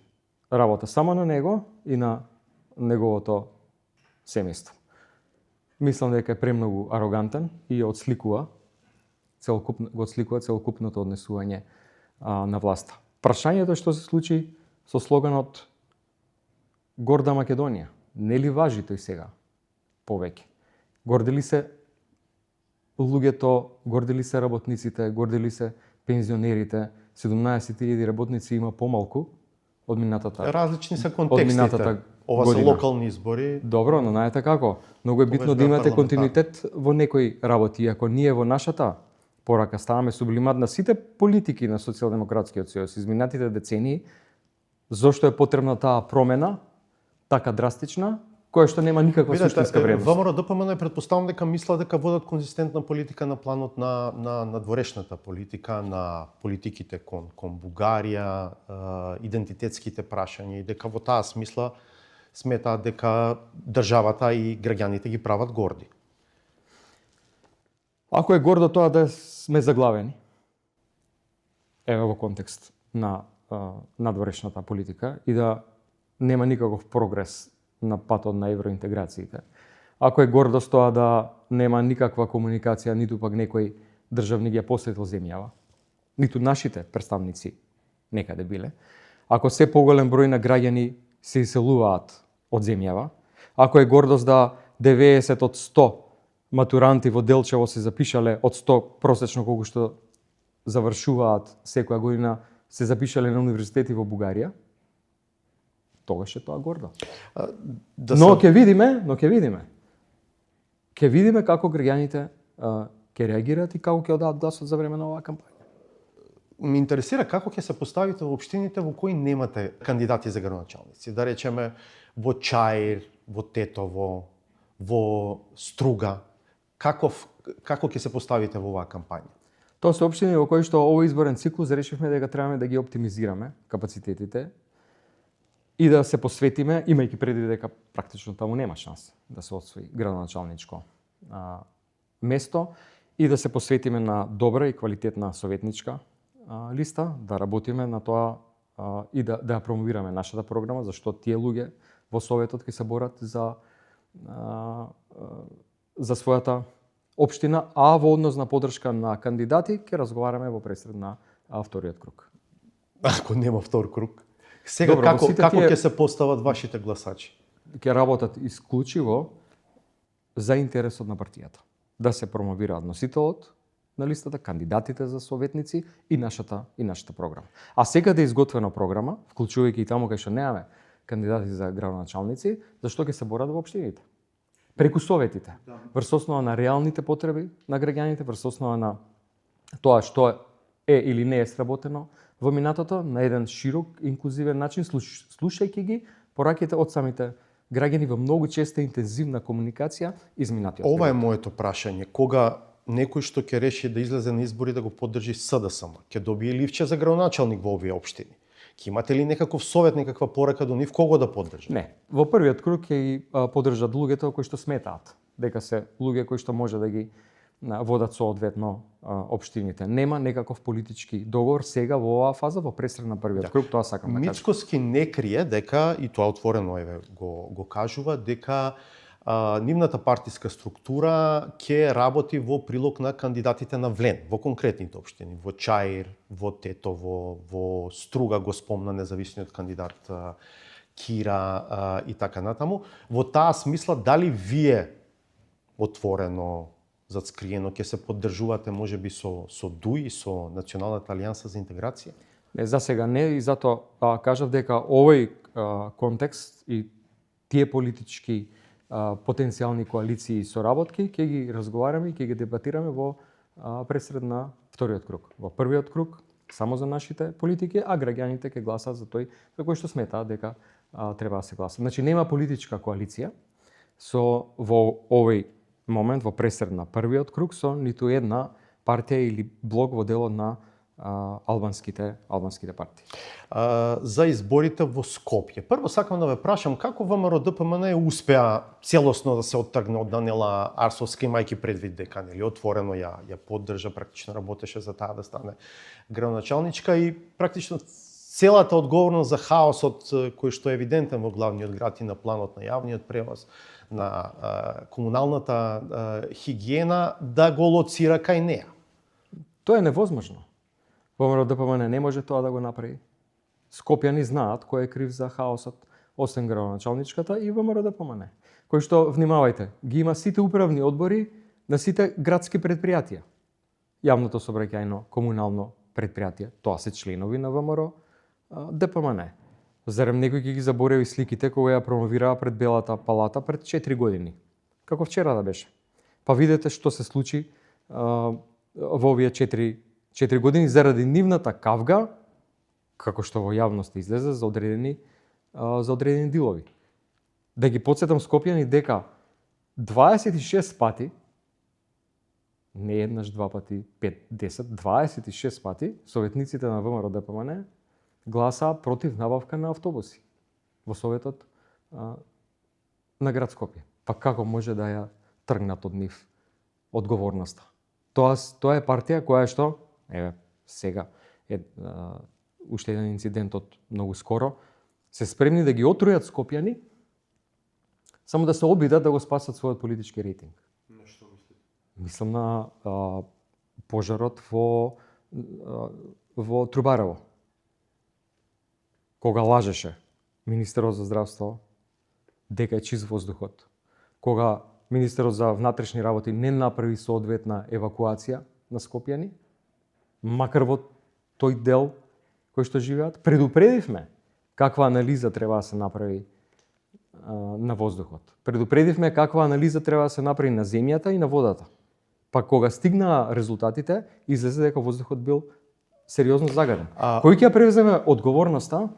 C: работа само на него и на неговото семејство. Мислам дека е премногу арогантен и го отсликува целокупното однесување на власта. Прашањето што се случи со слоганот Горда Македонија, нели важи тој сега повеќе? Гордели се луѓето, гордели се работниците, гордели се пензионерите, 17.000 работници има помалку од минатата.
A: Различни се контекстите. Ова се локални избори.
C: Добро, но знаете како? Многу е битно да имате континуитет во некои работи. Ако ние во нашата порака ставаме сублимат на сите политики на Социјалдемократскиот сојуз изминатите децении, зошто е потребна таа промена, така драстична, која што нема никаква суштинска вредност.
A: ВМРО ДПМН претпоставам дека мисла дека водат конзистентна политика на планот на дворешната политика, на политиките кон Бугарија, идентитетските прашања и дека во таа смисла сметаат дека државата и граѓаните ги прават горди.
C: Ако е гордо тоа да сме заглавени, еве во контекст на надворешната политика и да нема никаков прогрес на патот на евроинтеграциите. Ако е гордост тоа да нема никаква комуникација, ниту пак некој државник ја посетил земјава, ниту нашите представници некаде биле, ако се поголем број на граѓани се иселуваат од земјава, ако е гордост да 90 од 100 матуранти во Делчево се запишале од 100 просечно колку што завршуваат секоја година се запишале на универзитети во Бугарија, тогаш е тоа гордо. Но ќе видиме. Ќе видиме како граѓаните ќе реагираат и како ќе одат гласот за време на оваа кампања.
A: Ме интересира како ќе се поставите во општините во кои немате кандидати за градоначалници. Да речеме во Чаир, во Тетово, во Струга. Како ќе се поставите во оваа кампања?
C: Тоа се општини во кои што овој изборен циклус решивме дека требаме да ги оптимизираме капацитетите и да се посветиме, имајќи предвид дека практично таму нема шанс да се освои градоначалничко место и да се посветиме на добра и квалитетна советничка листа, да работиме на тоа и да ја промовираме нашата програма, зашто тие луѓе во советот ќе се борат за својата општина, а во однос на поддршка на кандидати ќе разговараме во пресред на вториот круг.
A: Ако нема втор круг. Сега
C: Добро,
A: како ќе се постават вашите гласачи?
C: Ќе работат исклучиво за интересот на партијата. Да се промовираат носителот на листата, кандидатите за советници и нашата програма. А сега да е изготвена програма, вклучувајќи и таму кај што немаме кандидати за градоначалници, зашто ќе се борат во општините? Преку советите, врз основа на реалните потреби на граѓаните, врз основа на тоа што е или не е сработено во минатото, на еден широк, инклузивен начин, слушајќи ги пораките од самите граѓани во многу честа интензивна комуникација изминатиот.
A: Ова е моето прашање. Кога некој што ќе реши да излезе на избори да го поддржи СДСМ, ќе добие ливче за градоначалник во овие општини? Ќе имате ли некаков совет, некаква порака до нив кого да поддржи?
C: Не. Во првиот круг ќе ги поддржат луѓето кои што сметаат дека се луѓе кои што може да ги водат соодветно општините. Нема некаков политички договор сега во оваа фаза, во пресред на првиот круг, тоа сакам да кажам.
A: Мицкоски не крие дека, и тоа отворено го кажува, дека нивната партиска структура ќе работи во прилог на кандидатите на Влен, во конкретните општини, во Чаир, во Тетово, во Струга го спомна независниот кандидат Кира и така натаму. Во таа смисла, дали вие отворено, зацкриено ќе се поддржувате можеби со ДУИ, со Националната алијанса за интеграција?
C: Не, за сега не, и затоа кажав дека овој контекст и тие политички потенцијални коалиции и соработки ќе ги разговараме и ќе ги дебатираме во пресред на вториот круг. Во првиот круг само за нашите политики, а граѓаните ќе гласаат за тој за кој што сметаат дека треба да се гласа. Значи нема политичка коалиција во овој момент во пресред на првиот круг со ниту една партија или блок во делот на албанските партии.
A: За изборите во Скопје. Прво сакам да ве прашам како ВМРО ДПМН успеа целосно да се оттргне од Даниела Арсовска, имајќи предвид дека нели отворено ја поддржа, практично работеше за таа да стане градоначалничка и практично целата одговорност за хаосот кој што е евидентен во главниот град и на планот на јавниот превоз, на комуналната хигиена, да го лоцира кај неа.
C: Тоа е невозможно. ВМРО ДПМН не може тоа да го направи. Скопјани знаат кој е крив за хаосот, освен градоначалничката и ВМРО ДПМН. Кој што, внимавајте, ги има сите управни одбори на сите градски предпријатија. Јавното сообраќајно комунално предпријатие, тоа се членови на ВМРО ДПМН. Зарем некој ќе ги заборави сликите кога ја промовираа пред Белата палата пред 4 години. Како вчера да беше. Па видете што се случи во овие 4 години заради нивната кавга, како што во јавност излезе за одредени дилови. Да ги потсетам Скопјани дека 26 пати, не еднаш, два пати, 5, 10, 26 пати советниците на ВМРО ДПМН гласаа против набавка на автобуси во Советот на град Скопје. Па како може да ја тргнат од нив одговорноста? Тоа е партија која што, сега уште еден инцидент од многу скоро, се спремни да ги отрујат Скопјани само да се обидат да го спасат својот политички рейтинг.
A: На што мислите?
C: Мислам на пожарот во Трубарево. Кога лажеше министерот за здравство дека е чист воздухот. Кога министерот за внатрешни работи не направи соодветна евакуација на Скопјани, макар во тој дел кој што живеат, предупредивме каква анализа треба да се направи на воздухот. Предупредивме каква анализа треба да се направи на земјата и на водата. Па кога стигнаа резултатите, излезе дека воздухот бил сериозно загаден. Кој ќе превземе одговорноста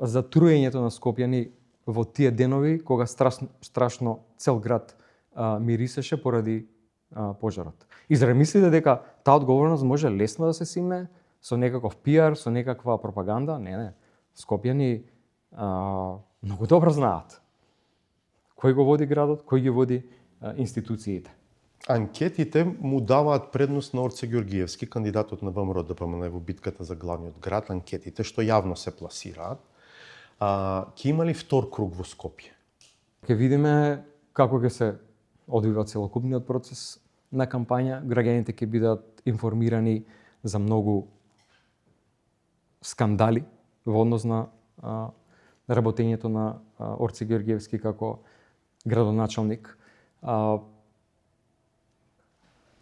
C: за труењето на Скопјани во тие денови кога страшно цел град мирисеше поради пожарот? И зарем мислите дека таа одговорност може лесно да се симне со некаков пиар, со некаква пропаганда? Не. Скопјани многу добро знаат кој го води градот, кој ги води институциите.
A: Анкетите му даваат предност на Орце Ѓоргиевски, кандидатот на ВМРО ДПМН во битката за главниот град. Анкетите што јавно се пласираат, ќе има ли втор круг во Скопје?
C: Ќе видиме како ќе се одвива целокупниот процес на кампања. Граѓаните ќе бидат информирани за многу скандали во однос на работењето на Орце Ѓоргиевски како градоначалник.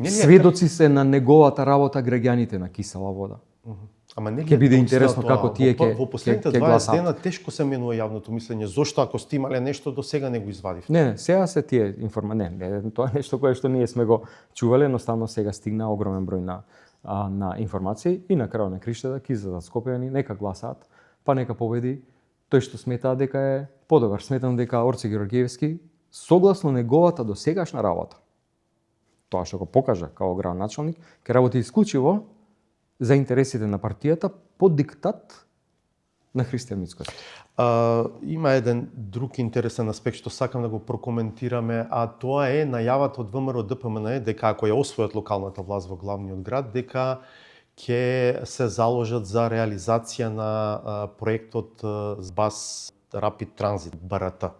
C: Сведоци се на неговата работа граѓаните на кисела вода.
A: Ама не
C: ќе биде интересно како тие
A: во последните 20 дена тешко се менува јавното мислење. Зошто ако сте имале нешто до сега не го извадивте?
C: Не, сега се тие не, тоа е нешто кое што ние сме го чувале, едноставно сега стигна огромен број на информации и на крајот на криштата ќе излезат Скопјани, нека гласаат, па нека победи тој што сметаа дека е подобар. Сметам дека Орце Ѓоргиевски согласно неговата досегашна работа, тоа што го покажа како градоначалник, ќе работи исклучиво за интересите на партијата по диктат на Христијан Мицкоски.
A: Има еден друг интересен аспект што сакам да го прокоментираме, а тоа е најавата од ВМРО ДПМН дека ако ја освојат локалната власт во главниот град, дека ќе се заложат за реализација на проектот Bus Rapid Transit БРТ.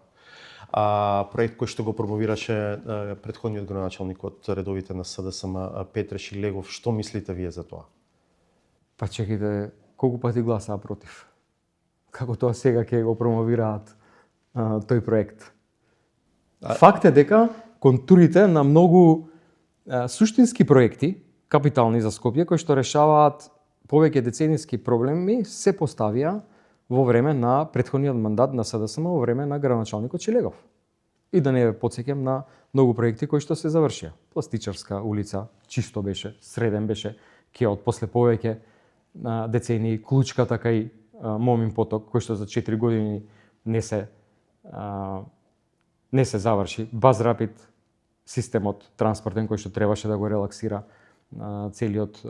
A: Проект кој што го промовираше претходниот градоначалник од редовите на СДСМ Петре Шилегов. Што мислите вие за тоа?
C: Па чекайте, колку пати гласаа против? Како тоа сега ќе го промовираат тој проект? Факт е дека контурите на многу суштински проекти, капитални за Скопје, кои што решаваат повеќе деценијски проблеми, се поставија во време на претходниот мандат на СДСМ, во време на градоначалникот Шилегов. И да не потсеќам на многу проекти кои што се завршија. Пластичарска улица чисто беше, среден беше, кеот после повеќе децении, Клучката кај Момин поток, кој што за 4 години не се заврши. Bus Rapid системот транспортен кој што требаше да го релаксира целиот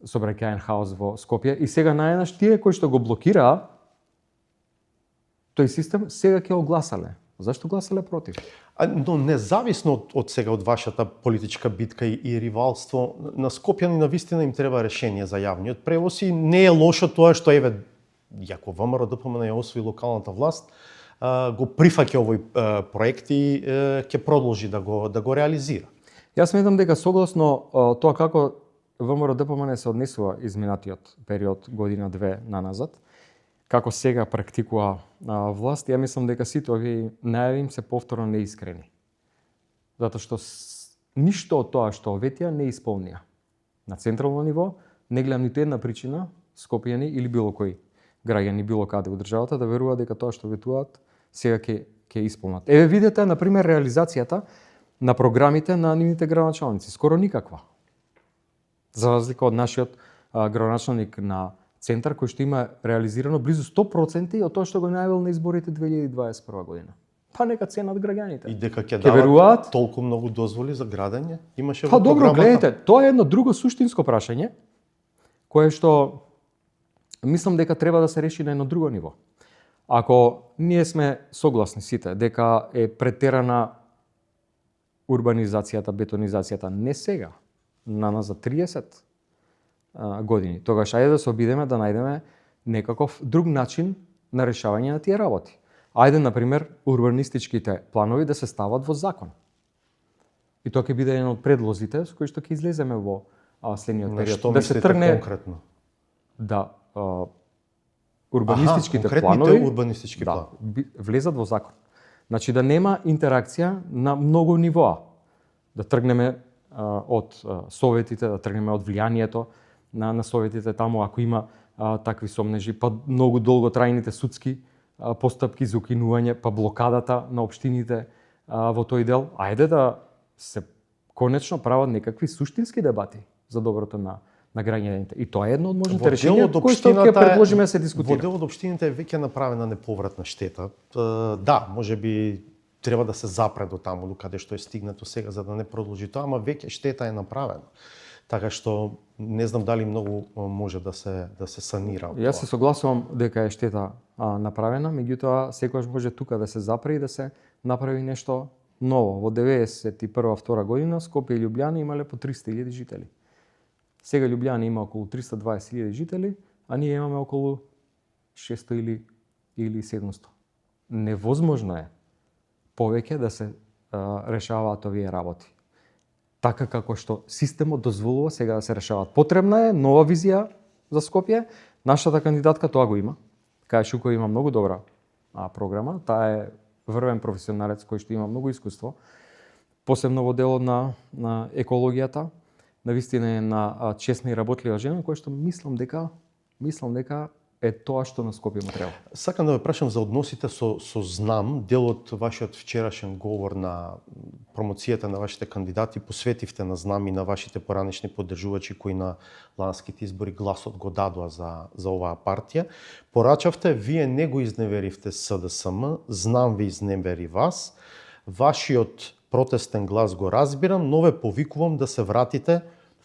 C: сообраќајен хаос во Скопје. И сега наеднаш тие кои што го блокираа тој систем, сега ќе го гласале. Зашто гласале против?
A: Но независно од сега од вашата политичка битка и ривалство, на Скопјани навистина им треба решение за јавниот превоз и не е лошо тоа што јако ВМРО ДПМН ја освои локалната власт, го прифаќа овој проект и ќе продолжи да го реализира.
C: Јас сметам дека согласно тоа како ВМРО ДПМН се однесува изминатиот период година-две наназад, како сега практикува власт, ја мислам дека сите овие најави им се повторно неискрени. Затоа што ништо од тоа што оветија не исполнија. На централно ниво не гледам ниту една причина Скопјани или било кој граѓани било каде во државата да веруваат дека тоа што ветуваат сега ќе исполнат. Еве видете на пример реализацијата на програмите на нивните градоначалници, скоро никаква. За разлика од нашиот градоначалник на центар кој што има реализирано близу 100% од тоа што го најавил на изборите 2021 година. Па нека ценат граѓаните.
A: И дека ќе
C: веруваат
A: дават толку многу дозволи за градење? Имаше
C: Па
A: во
C: добро,
A: програмата?
C: гледайте, тоа е едно друго суштинско прашање, кое што мислам дека треба да се реши на едно друго ниво. Ако ние сме согласни сите дека е претерана урбанизацијата, бетонизацијата, не сега, за 30 години, тогаш ајде да се обидеме да најдеме некаков друг начин на решавање на тие работи. Ајде, например, урбанистичките планови да се стават во закон. И тоа ќе биде еден од предлозите со кои што ќе излеземе во следниот
A: На
C: период.
A: што
C: Да се
A: мислите
C: тргне
A: конкретно?
C: да урбанистичките
A: конкретните
C: планови
A: урбанистички планови.
C: влезат во закон. Значи да нема интеракција на многу нивоа. Да тргнеме од советите, да тргнеме од влијанието на советите таму, ако има такви сомнежи, па многу долготрајните судски постапки за укинување, па блокадата на општините во тој дел. Ајде да се конечно прават некакви суштински дебати за доброто на граѓаните. И тоа е едно од можните решенија кои што ќе предложиме да се дискутира.
A: Во дел од општините е веќе направена неповратна штета. Да, можеби треба да се запре до таму, до каде што е стигнато сега, за да не продолжи тоа, ама веќе штета е направена. Така што не знам дали многу може да се санира.
C: Јас се согласувам дека е штета направена, меѓутоа секогаш може тука да се запре и да се направи нешто ново. Во 91-2 година Скопје и Љубљана имале по 300.000 жители. Сега Љубљана има околу 320.000 жители, а ние имаме околу 600 или 700. Невозможно е повеќе да се решаваат овие работи. Така како што системот дозволува сега да се решаваат. Потребна е нова визија за Скопје. Нашата кандидатка тоа го има. Кај Шуко има многу добра програма. Таа е врвен професионалец кој што има многу искуство, посебно во делот на екологијата. Навистина е на честна и работлива жена, која што мислам дека е тоа што на Скопје му треба.
A: Сакам да ве прашам за односите со ЗНАМ. Дел од вашиот вчерашен говор на промоцијата на вашите кандидати посветивте на ЗНАМ и на вашите поранешни поддржувачи кои на ланските избори гласот го дадоа за оваа партија. Порачавте, вие не го изневеривте СДСМ, ЗНАМ ви изневери вас. Вашиот протестен глас го разбирам, но ве повикувам да се вратите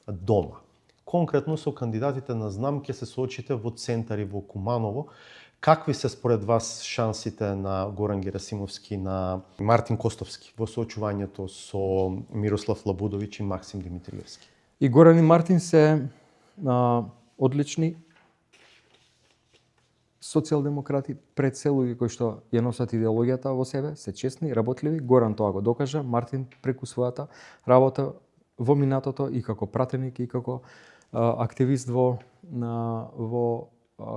A: дома. Конкретно со кандидатите на ЗНАМ ќе се соочите во центари во Куманово. Какви се според вас шансите на Горан Герасимовски, на Мартин Костовски во соочувањето со Мирослав Лабудовиќ и Максим Димитриевски?
C: И Горан и Мартин се одлични социјалдемократи, пред се луѓе кои што ја носат идеологијата во себе, се честни, работливи. Горан тоа го докажа, Мартин преку својата работа во минатото и како пратеник и како активист во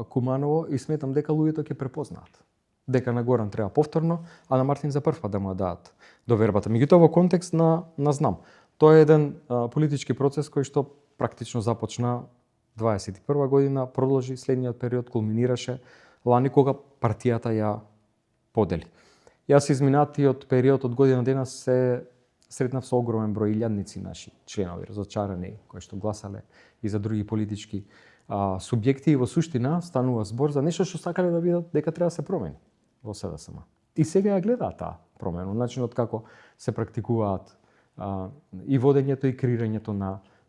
C: Куманово, и сметам дека луѓето ќе препознаат дека на Горан треба повторно, а на Мартин за прв пат да му дадат довербата. Меѓутоа во контекст на ЗНАМ. Тоа е еден политички процес кој што практично започна 21 година, продолжи следниот период, кулминираше лани кога партијата ја подели. Јас изминатиот период од година дена се сретнав со огромен број илјадници наши членови, разочарани, кои што гласале и за други политички субјекти, и во суштина станува збор за нешто што сакале да видат дека треба да се промени во СДСМ. И сега ја гледаат таа промена, начинот како се практикуваат и водењето и креирањето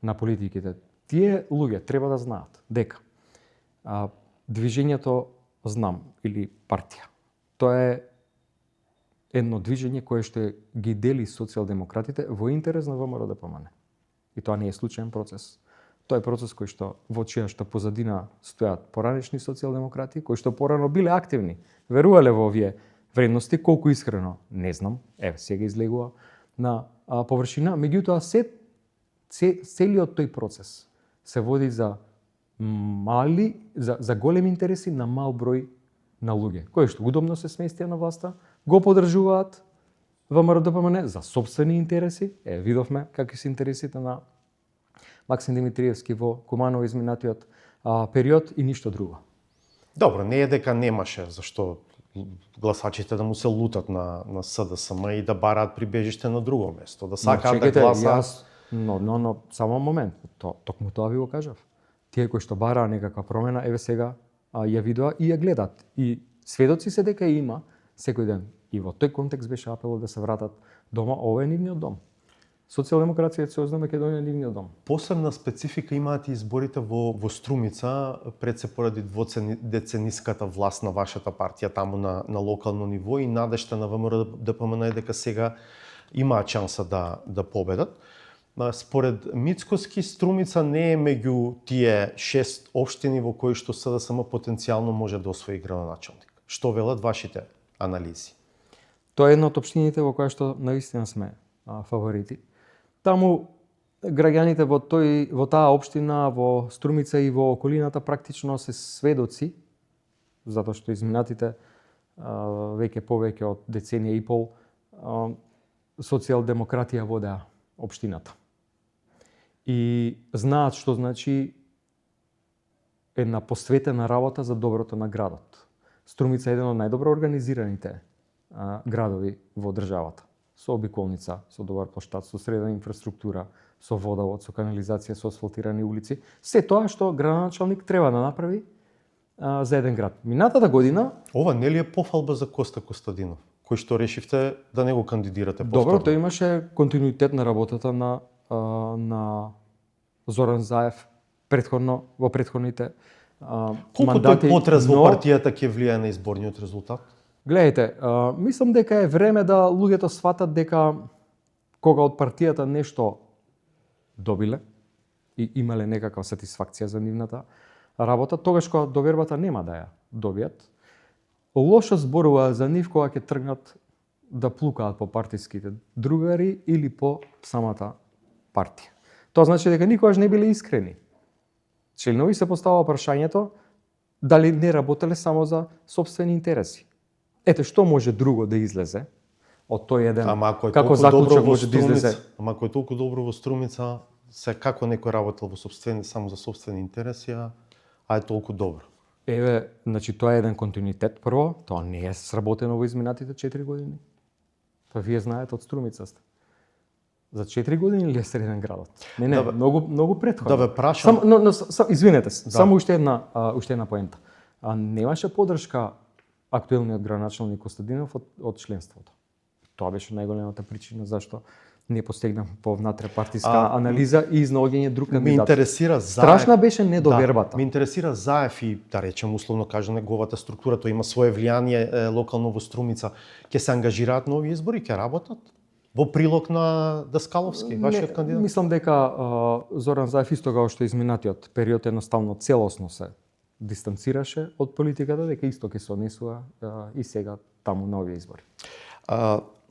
C: на политиките. Тие луѓе треба да знаат дека движењето ЗНАМ или партија, тоа е едно движење кое што ги дели социјалдемократите во интерес на ВМРО ДПМН. И тоа не е случаен процес. Тоа е процес кој што во чија што позадина стојат поранешни социјалдемократи, кои што порано биле активни, верувале во овие вредности, колку искрено не знам, сега излегува на површина, меѓутоа целиот тој процес се води за големи интереси на мал број на луѓе, кои што удобно се сместија на власта, го поддржуваат ВМРО ДПМН за сопствени интереси. Видовме какви се интересите на Максим Димитриевски во Куманово изминатиот период и ништо друго.
A: Добро, не е дека немаше зашто гласачите да му се лутат на СДСМ и да бараат прибежиште на друго место, да сакаат да гласаат.
C: Но само момент, токму тоа ви го кажав. тие кои што бараа некаква промена, еве сега ја видоа и ја гледат. И сведоци се дека има секој ден. И во тој контекст беше апелот да се вратат дома, ова е нивниот дом. Социјалдемократија е Сојузна Македонија нивниот дом.
A: Посебна специфика имаат и изборите во Струмица, пред се поради дводецениската власт на вашата партија таму на локално ниво и надежта на ВМРО ДПМН е дека сега имаат шанса да победат. Според Мицкоски, Струмица не е меѓу тие 6 општини во кои што СДСМ потенцијално може да освои градоначалник. Што велат вашите анализи?
C: Тоа е една од општините во која што наистина сме фаворити. Таму граѓаните во таа општина, во Струмица и во околината практично се сведоци, затоа што изминатите веќе повеќе од деценија и пол социјалдемократија водеа општината. И знаат што значи една посветена работа за доброто на градот. Струмица е еден од најдобро организираните градови во државата. Со обиколница, со добар плоштад, со средна инфраструктура, со водовод, со канализација, со асфалтирани улици. Се тоа што градоначалник треба да направи за еден град. Минатата година...
A: Ова нели е пофалба за Коста Костадинов, кој што решивте да не го кандидирате повторно?
C: Добро, тој имаше континуитет на работата на Зоран Заев во претходните
A: Колку
C: мандати.
A: тој потрес во партијата ќе влијае на изборниот резултат?
C: Гледайте, мислам дека е време да луѓето сватат дека кога од партијата нешто добиле и имале некаква сатисфакција за нивната работа, тогаш кога довербата нема да ја добијат, лошо зборува за нив кога ќе тргнат да плукаат по партиските другари или по самата партија. Тоа значи дека никогаш не биле искрени. Членови се поставува прашањето дали не работеле само за сопствени интереси. Ете, што може друго да излезе од тој еден, како заклучок може да излезе?
A: Ама ако е толку добро во Струмица, се како некој работел во само за сопствени интереси, а е толку добро?
C: Еве, значи тоа е еден континуитет прво, тоа не е сработено во изминатите 4 години. Па вие знаете од Струмица сте. За 4 години ли е среден градот? Не, многу претходно.
A: Да ве прашам.
C: Извинете се, само уште една поента. Немаше подршка актуелниот градоначалник Костадинов од членството. Тоа беше најголемата причина зашто не постигнав повнатре партиска анализа и изнаоѓање друг кандидат.
A: Ме интересира Заев.
C: Страшна беше недовербата.
A: Да, ме интересира Заев и да речем условно кажа неговата структура, тој има свое влијание локално во Струмица. Ќе се ангажираат на овие избори, ќе работат во прилог на Даскаловски, вашиот кандидат?
C: Мислам дека Зоран Заев исто како што изминатиот период едноставно целосно се дистанцираше од политиката, дека исто ќе се однесува и сега таму на овие избори.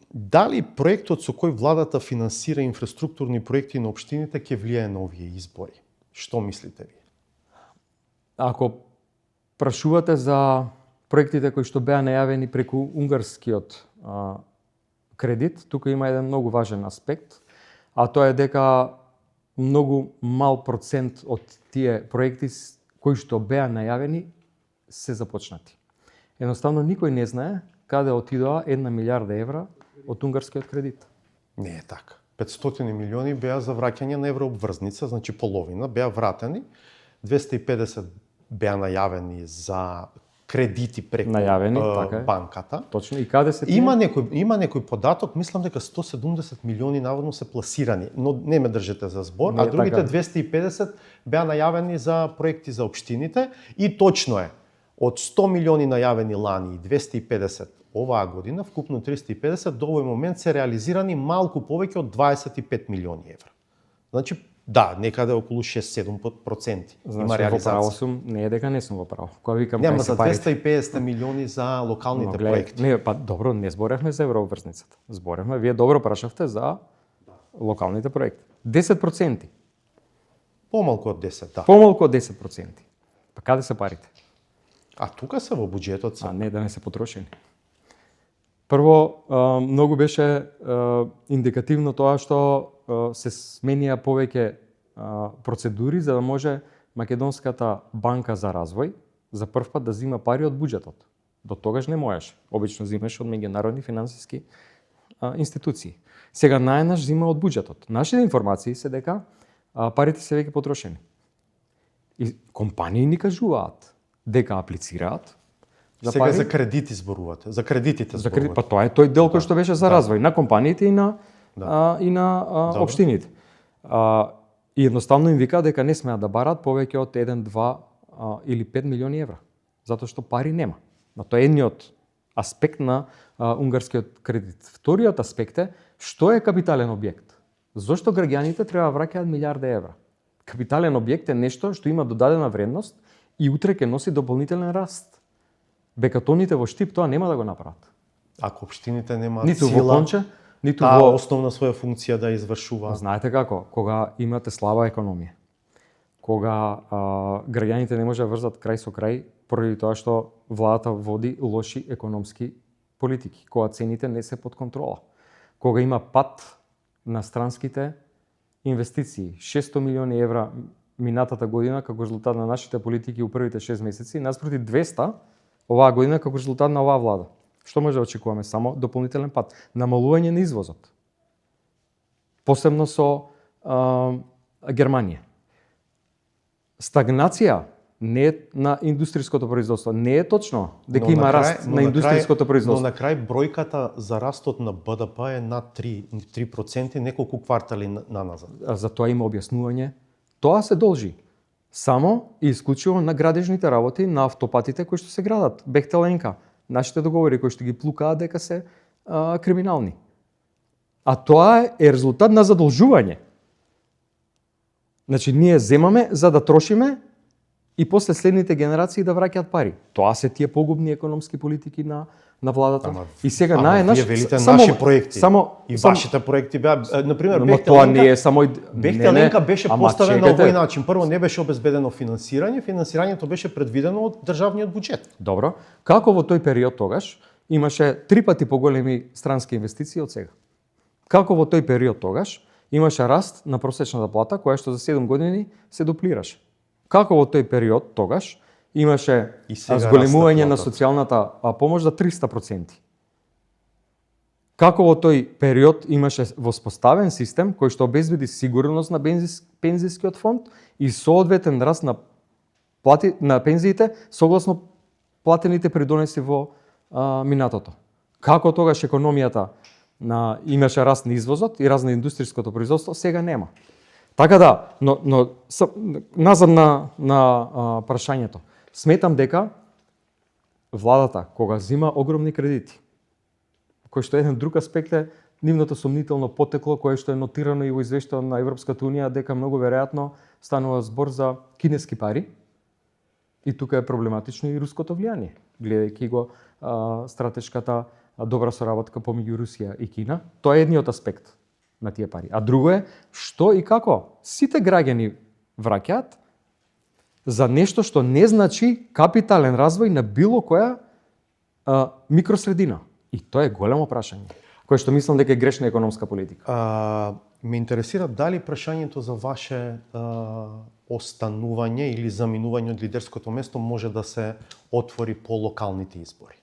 A: Дали проектот со кој владата финансира инфраструктурни проекти на општините ќе влијае на овие избори? Што мислите ви?
C: Ако прашувате за проектите кои што беа најавени преку унгарскиот кредит, тука има еден многу важен аспект, а тоа е дека многу мал процент од тие проекти кои што беа најавени се започнати. Едноставно никој не знае каде отидоа 1 милиарда евра од унгарскиот кредит.
A: Не е така. 500 милиони беа за враќање на еврообврзница, значи половина беа вратени, 250 беа најавени за кредити преку банката.
C: Точно, и каде се
A: има некој податок, мислам дека 170 милиони наводно се пласирани, но не ме држете за збор, а другите 250 беа најавени за проекти за општините и точно е, од 100 милиони најавени лани и 250 оваа година, вкупно 350, до овој момент се реализирани малку повеќе од 25 милиони евра. Значи, да, некаде околу 6-7% има реализација.
C: Во право сум, не е дека не сум во право. Кога викам
A: нема за 250 милиони за локалните проекти.
C: Не, па добро, не зборевме за еврообврзницата. Зборевме, вие добро прашавте за локалните проекти. 10%.
A: Помалку од 10, да.
C: Помалку од 10%. Па каде се парите?
A: А тука се во буџетот се.
C: А не да не се потрошени. Прво, многу беше индикативно тоа што се сменија повеќе процедури за да може Македонската банка за развој за прв пат да зима пари од буџетот. До тогаш не можеше. Обично зимаше од меѓународни финансиски институции. Сега најнаш зима од буџетот. Нашите информации се дека парите се веќе потрошени. И компании ни кажуваат дека аплицираат
A: Сега за кредити зборувате, за кредитите
C: за
A: зборувате.
C: па тоа е тој дел кој што беше за развој на компаниите и на
A: Добро.
C: општините. И едноставно им вика дека не смеат да барат повеќе од 1, 2 или 5 милиони евра, затоа што пари нема. Но тоа е едниот аспект на унгарскиот кредит. Вториот аспект е што е капитален објект. Зошто граѓаните треба да враќаат милиарди евра? Капитален објект е нешто што има додадена вредност и утре ќе носи дополнителен раст. Бекатоните во Штип тоа нема да го направат.
A: Ако општините немаат
C: Ниту
A: сила,
C: во Конча, ниту
A: таа
C: во...
A: основна своја функција да извршува.
C: Знаете како? Кога имате слаба економија, кога граѓаните не може да врзат крај со крај, поради тоа што владата води лоши економски политики, кога цените не се под контрола, кога има пад на странските инвестиции, 600 милиони евра минатата година како резултат на нашите политики у првите 6 месеци, наспроти 200 оваа година како резултат на оваа влада. Што може да очекуваме? Само дополнителен пад. Намалување на извозот. Посебно со Германија. Стагнација не е на индустријското производство. Не е точно дека има раст на индустријското производство.
A: Но на крај бројката за растот на БДП е над 3% неколку квартали наназад.
C: За тоа има објаснување. Тоа се должи само и исклучиво на градежните работи на автопатите кои што се градат. Бехтеленка, нашите договори кои што ги плукаат дека се криминални. А тоа е резултат на задолжување. Значи, ние земаме за да трошиме и после следните генерации да враќаат пари. Тоа се тие погубни економски политики на владата. И сега
A: вие велите наши проекти. И вашите проекти беа, например,
C: но тоа не е само
A: Бехтеленка беше поставен на овој начин. Прво не беше обезбедено финансирање, финансирањето беше предвидено од државниот буџет.
C: Добро. Како во тој период тогаш имаше 3 пати поголеми странски инвестиции од сега? Како во тој период тогаш имаше раст на просечната плата која што за 7 години се дуплираше? Како во тој период тогаш имаше зголемување на социјалната помош за 300%? Како во тој период имаше воспоставен систем кој што обезбеди сигурност на пензискиот фонд и соодветен раст на плати на пензиите согласно платените придонеси во минатото? Како тогаш економијата имаше раст на извозот и раст на индустријското производство, сега нема. Така да, но назад на прашањето. Сметам дека владата, кога зима огромни кредити, кој што еден друг аспект е нивното сомнително потекло, кое што е нотирано и во извештајот на Европската унија, дека многу веројатно станува збор за кинески пари, и тука е проблематично и руското влијание, гледајќи го стратешката добра соработка помеѓу Русија и Кина. Тоа е едниот аспект на тие пари. А друго е што и како сите граѓани враќаат за нешто што не значи капитален развој на било која микросредина. И тоа е големо прашање, кое што мислам дека е грешна економска политика.
A: Ме интересира дали прашањето за ваше останување или заминување од лидерското место може да се отвори по локалните избори,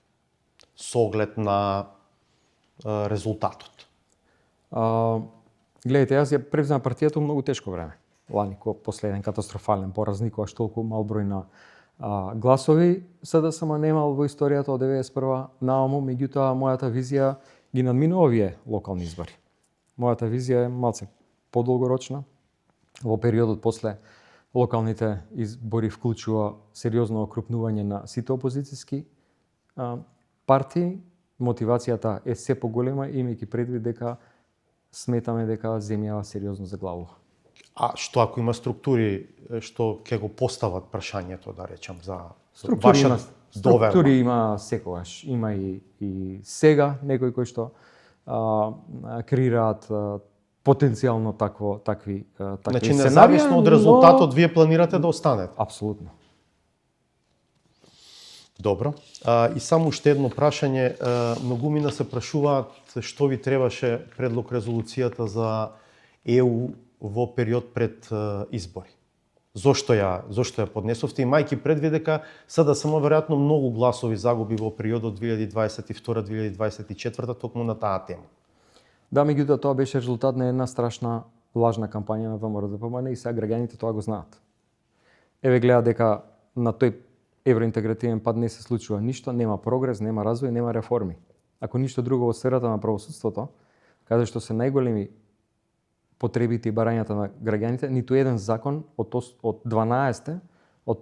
A: со оглед на резултатот.
C: Гледайте, јас ја превзема партијата многу тешко време. Лани, после еден катастрофален пораз, никогаш толку мал број на гласови СДСМ немал во историјата од 91 наому, меѓутоа мојата визија ги надминува овие локални избори. Мојата визија е малце подолгорочна. Во периодот после локалните избори вклучува сериозно окрупнување на сите опозицијски партии. Мотивацијата е се поголема, имајќи предвид дека сметаме дека земјава сериозно заглавува.
A: А што ако има структури што ќе го постават прашањето, да речам, за
C: структури има секогаш. Има и сега некои кои што креираат потенцијално такви
A: значи,
C: сценарија.
A: независно од резултатот, вие планирате да останете?
C: Апсолутно.
A: Добро. И само уште едно прашање. Многумина се прашуваат што ви требаше предлог резолуцијата за ЕУ во период пред избори. Зошто ја поднесовте, имајќи предвид дека СДСМ веројатно многу гласови загуби во периодот 2022-2024 токму на таа тема?
C: Да, меѓутоа тоа беше резултат на една страшна лажна кампања на ВМРО-ДПМН и сега граѓаните тоа го знаат. еве гледа дека на тој евроинтегративен пат не се случува ништо, нема прогрес, нема развој, нема реформи. Ако ништо друго во сферата на правосудството, каде што се најголеми потребите и барањата на граѓаните, ниту еден закон од 12 од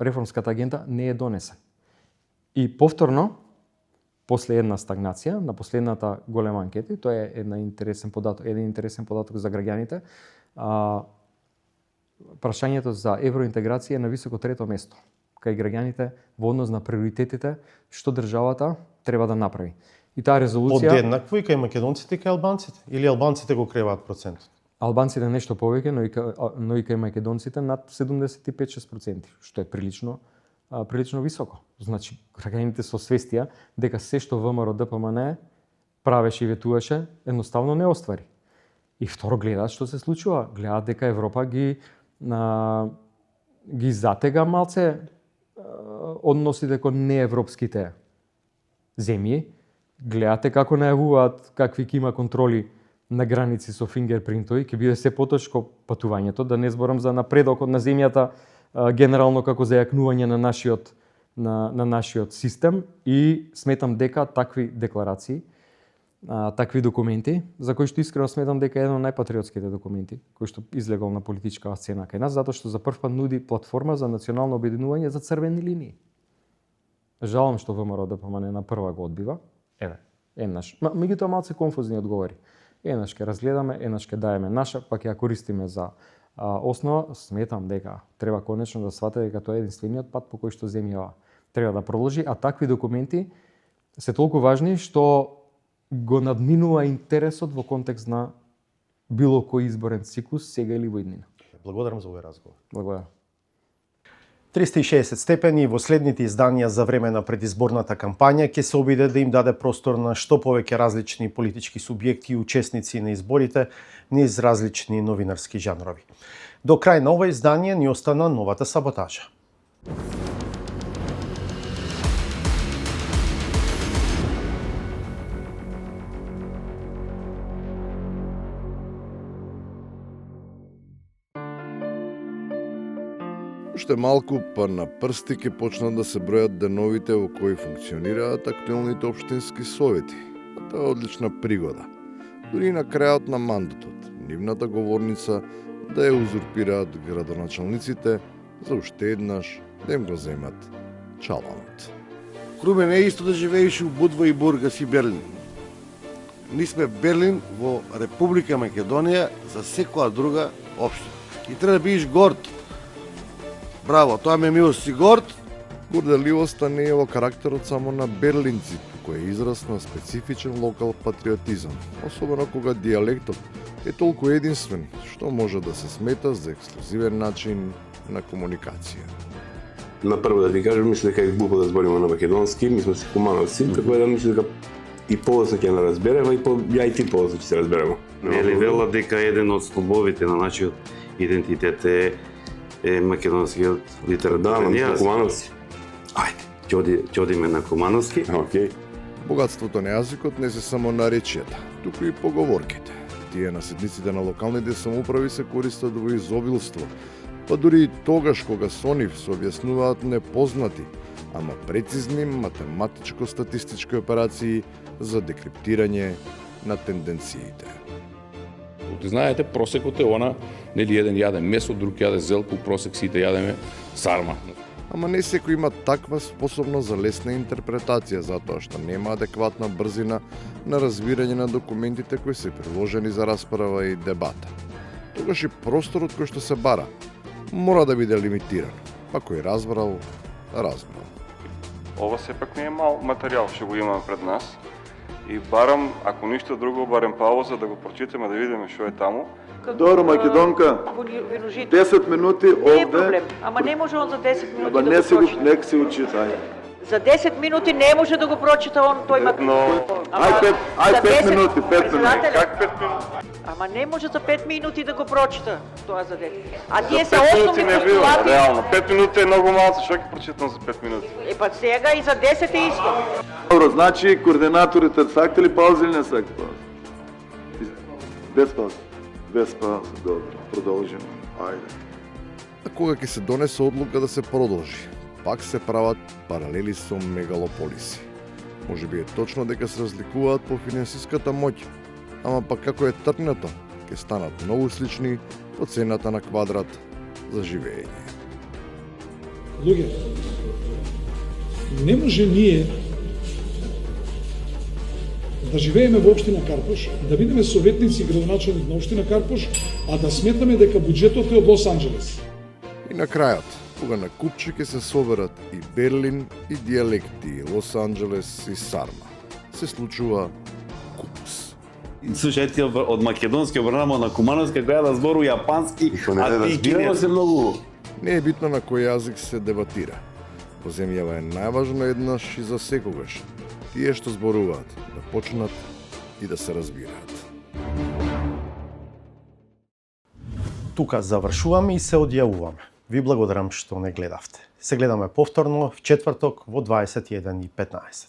C: реформската агенда не е донесен. И повторно, после една стагнација, на последната голема анкета, тоа е еден интересен податок за граѓаните, прашањето за евроинтеграција е на високо трето место кај граѓаните во однос на приоритетите што државата треба да направи. И таа резолуција
A: Подеднакво и кај македонците и кај албанците? Или албанците го креваат процентот?
C: Албанците нешто повеќе, но и кај македонците над 75-6%, што е прилично високо. Значи, граѓаните со свестија дека се што ВМРО ДПМН правеше и ветуваше, едноставно не оствари. И второ, гледаат што се случува. Гледаат дека Европа ги затега малце односите кон неевропските земји. Гледате како најавуваат какви ќе има контроли на граници со фингерпринтови, ќе биде се потешко патувањето, да не зборам за напредокот на земјата генерално како зајакнување на нашиот систем, и сметам дека такви декларации, такви документи, за кои што искрено сметам дека е еден од најпатриотските документи кој што излегол на политичка сцена кај нас, затоа што за прв пат нуди платформа за национално обединување за црвени линии. Жалам што ВМРО ДПМН на прва го одбива. Еве, еднаш. Меѓутоа малце конфузни одговори. Еднаш ќе разгледаме, еднаш ќе даеме наша, па ќе ја користиме за основа. Сметам дека треба конечно да свате дека тоа е единствениот пат по кој што земјава треба да продолжи, а такви документи се толку важни што го надминува интересот во контекст на било кој изборен циклус сега или во иднина.
A: Благодарам за овој разговор.
C: Благодарам.
A: 360 степени во следните изданија за време на предизборната кампања ќе се обиде да им даде простор на што повеќе различни политички субјекти и учесници на изборите низ различни новинарски жанрови. До крај на ова издание ни остана новата саботажа.
D: Уште малку, па на прсти ќе почнат да се бројат деновите во кои функционираат актуелните општински совети. А тоа е одлична пригода. Дури и на крајот на мандатот, нивната говорница да ја узурпираат градоначалниците за уште еднаш да им го земат чаланот.
E: Крумен е исто да живееш у Будва и Бургас и Берлин. Ние сме Берлин во Република Македонија за секоја друга општина. И треба да бидеш горд. Браво, тоа ме милост си горд.
D: Горделивоста не е во карактерот само на берлинци, туку е израз на специфичен локал патриотизам, особено кога дијалектот е толку единствен, што може да се смета за ексклузивен начин на комуникација.
F: На прво да ти кажам, мислам дека е глупо да збориме на македонски, ми сме си кумановци, така да мислам дека и полосно ќе не разбереме, и ја и ти полосно ќе се разбереме.
G: Нели вела дека еден од столбовите на нашиот идентитет е македонскиот литературен
F: Да,
G: јазик.
F: кумановци.
G: Ајде, ќе одиме на кумановски.
F: Океј.
D: Богатството на јазикот не се само наречијата, туку и поговорките. Тие на седниците на локалните самоуправи се користат во изобилство, па дури и тогаш кога со нив се објаснуваат непознати, ама прецизни математичко-статистички операции за декриптирање на тенденциите.
H: Знаете, просекот е она, нели еден јаде месо, друг јаде зелку, просек сите јадеме сарма.
D: Ама не секој има таква способност за лесна интерпретација, затоа што нема адекватна брзина на разбирање на документите кои се приложени за расправа и дебата. Тогаш и просторот кој што се бара мора да биде лимитиран, па кој разбрал, разбрал.
I: Ова сепак не е мал материјал што го имаме пред нас. И барам, ако ништо друго, барем пауза да го прочитаме, да видиме што е таму.
J: Добро, Македонка, 10 минути овде.
K: Не е проблем, ама не може он за 10 минути
J: Ама
K: да
J: не
K: го
J: си го,
K: прочита.
J: нека си учи, ај.
K: За 10 минути не може да го прочита он, тој ма...
J: Ај 5 минути, 5 минути.
I: Как 5 минути?
K: Ама не може за 5 минути да го прочита тоа за 10. А тие се
I: 5 минути
K: основни
I: не било,
K: постулати.
I: реално. 5 минути е многу малку, што ќе прочитам за 5 минути.
K: Па сега и за 10 е исто.
J: Добро, значи координаторите сакате ли паузи или не сакате паузи? Без паузи. Без паузи, добро. Продолжиме. Ајде.
D: кога ќе се донесе одлука да се продолжи, пак се прават паралели со мегалополиси. Може би е точно дека се разликуваат по финансиската моќ, ама пак како е тргнато, ќе станат многу слични по цената на квадрат за живење.
L: Луѓе, не може ние да живееме во општина Карпош, да бидеме советници и градоначалник на општина Карпош, а да сметаме дека буџетот е од Лос Анџелес.
D: И на крајот, кога на купче ќе се соберат и Берлин, и дијалекти, и Лос Анџелес, и Сарма, се случува купус.
G: Слушај, ти од македонски обрнамо на кумановски, која да збору јапански, а ти кинево се многу.
D: Не е битно на кој јазик се дебатира. Во земјава е најважно еднаш и за секогаш тие што зборуваат да почнат и да се разбираат.
A: Тука завршуваме и се одјавуваме. Ви благодарам што не гледавте. Се гледаме повторно в четврток во 21:15.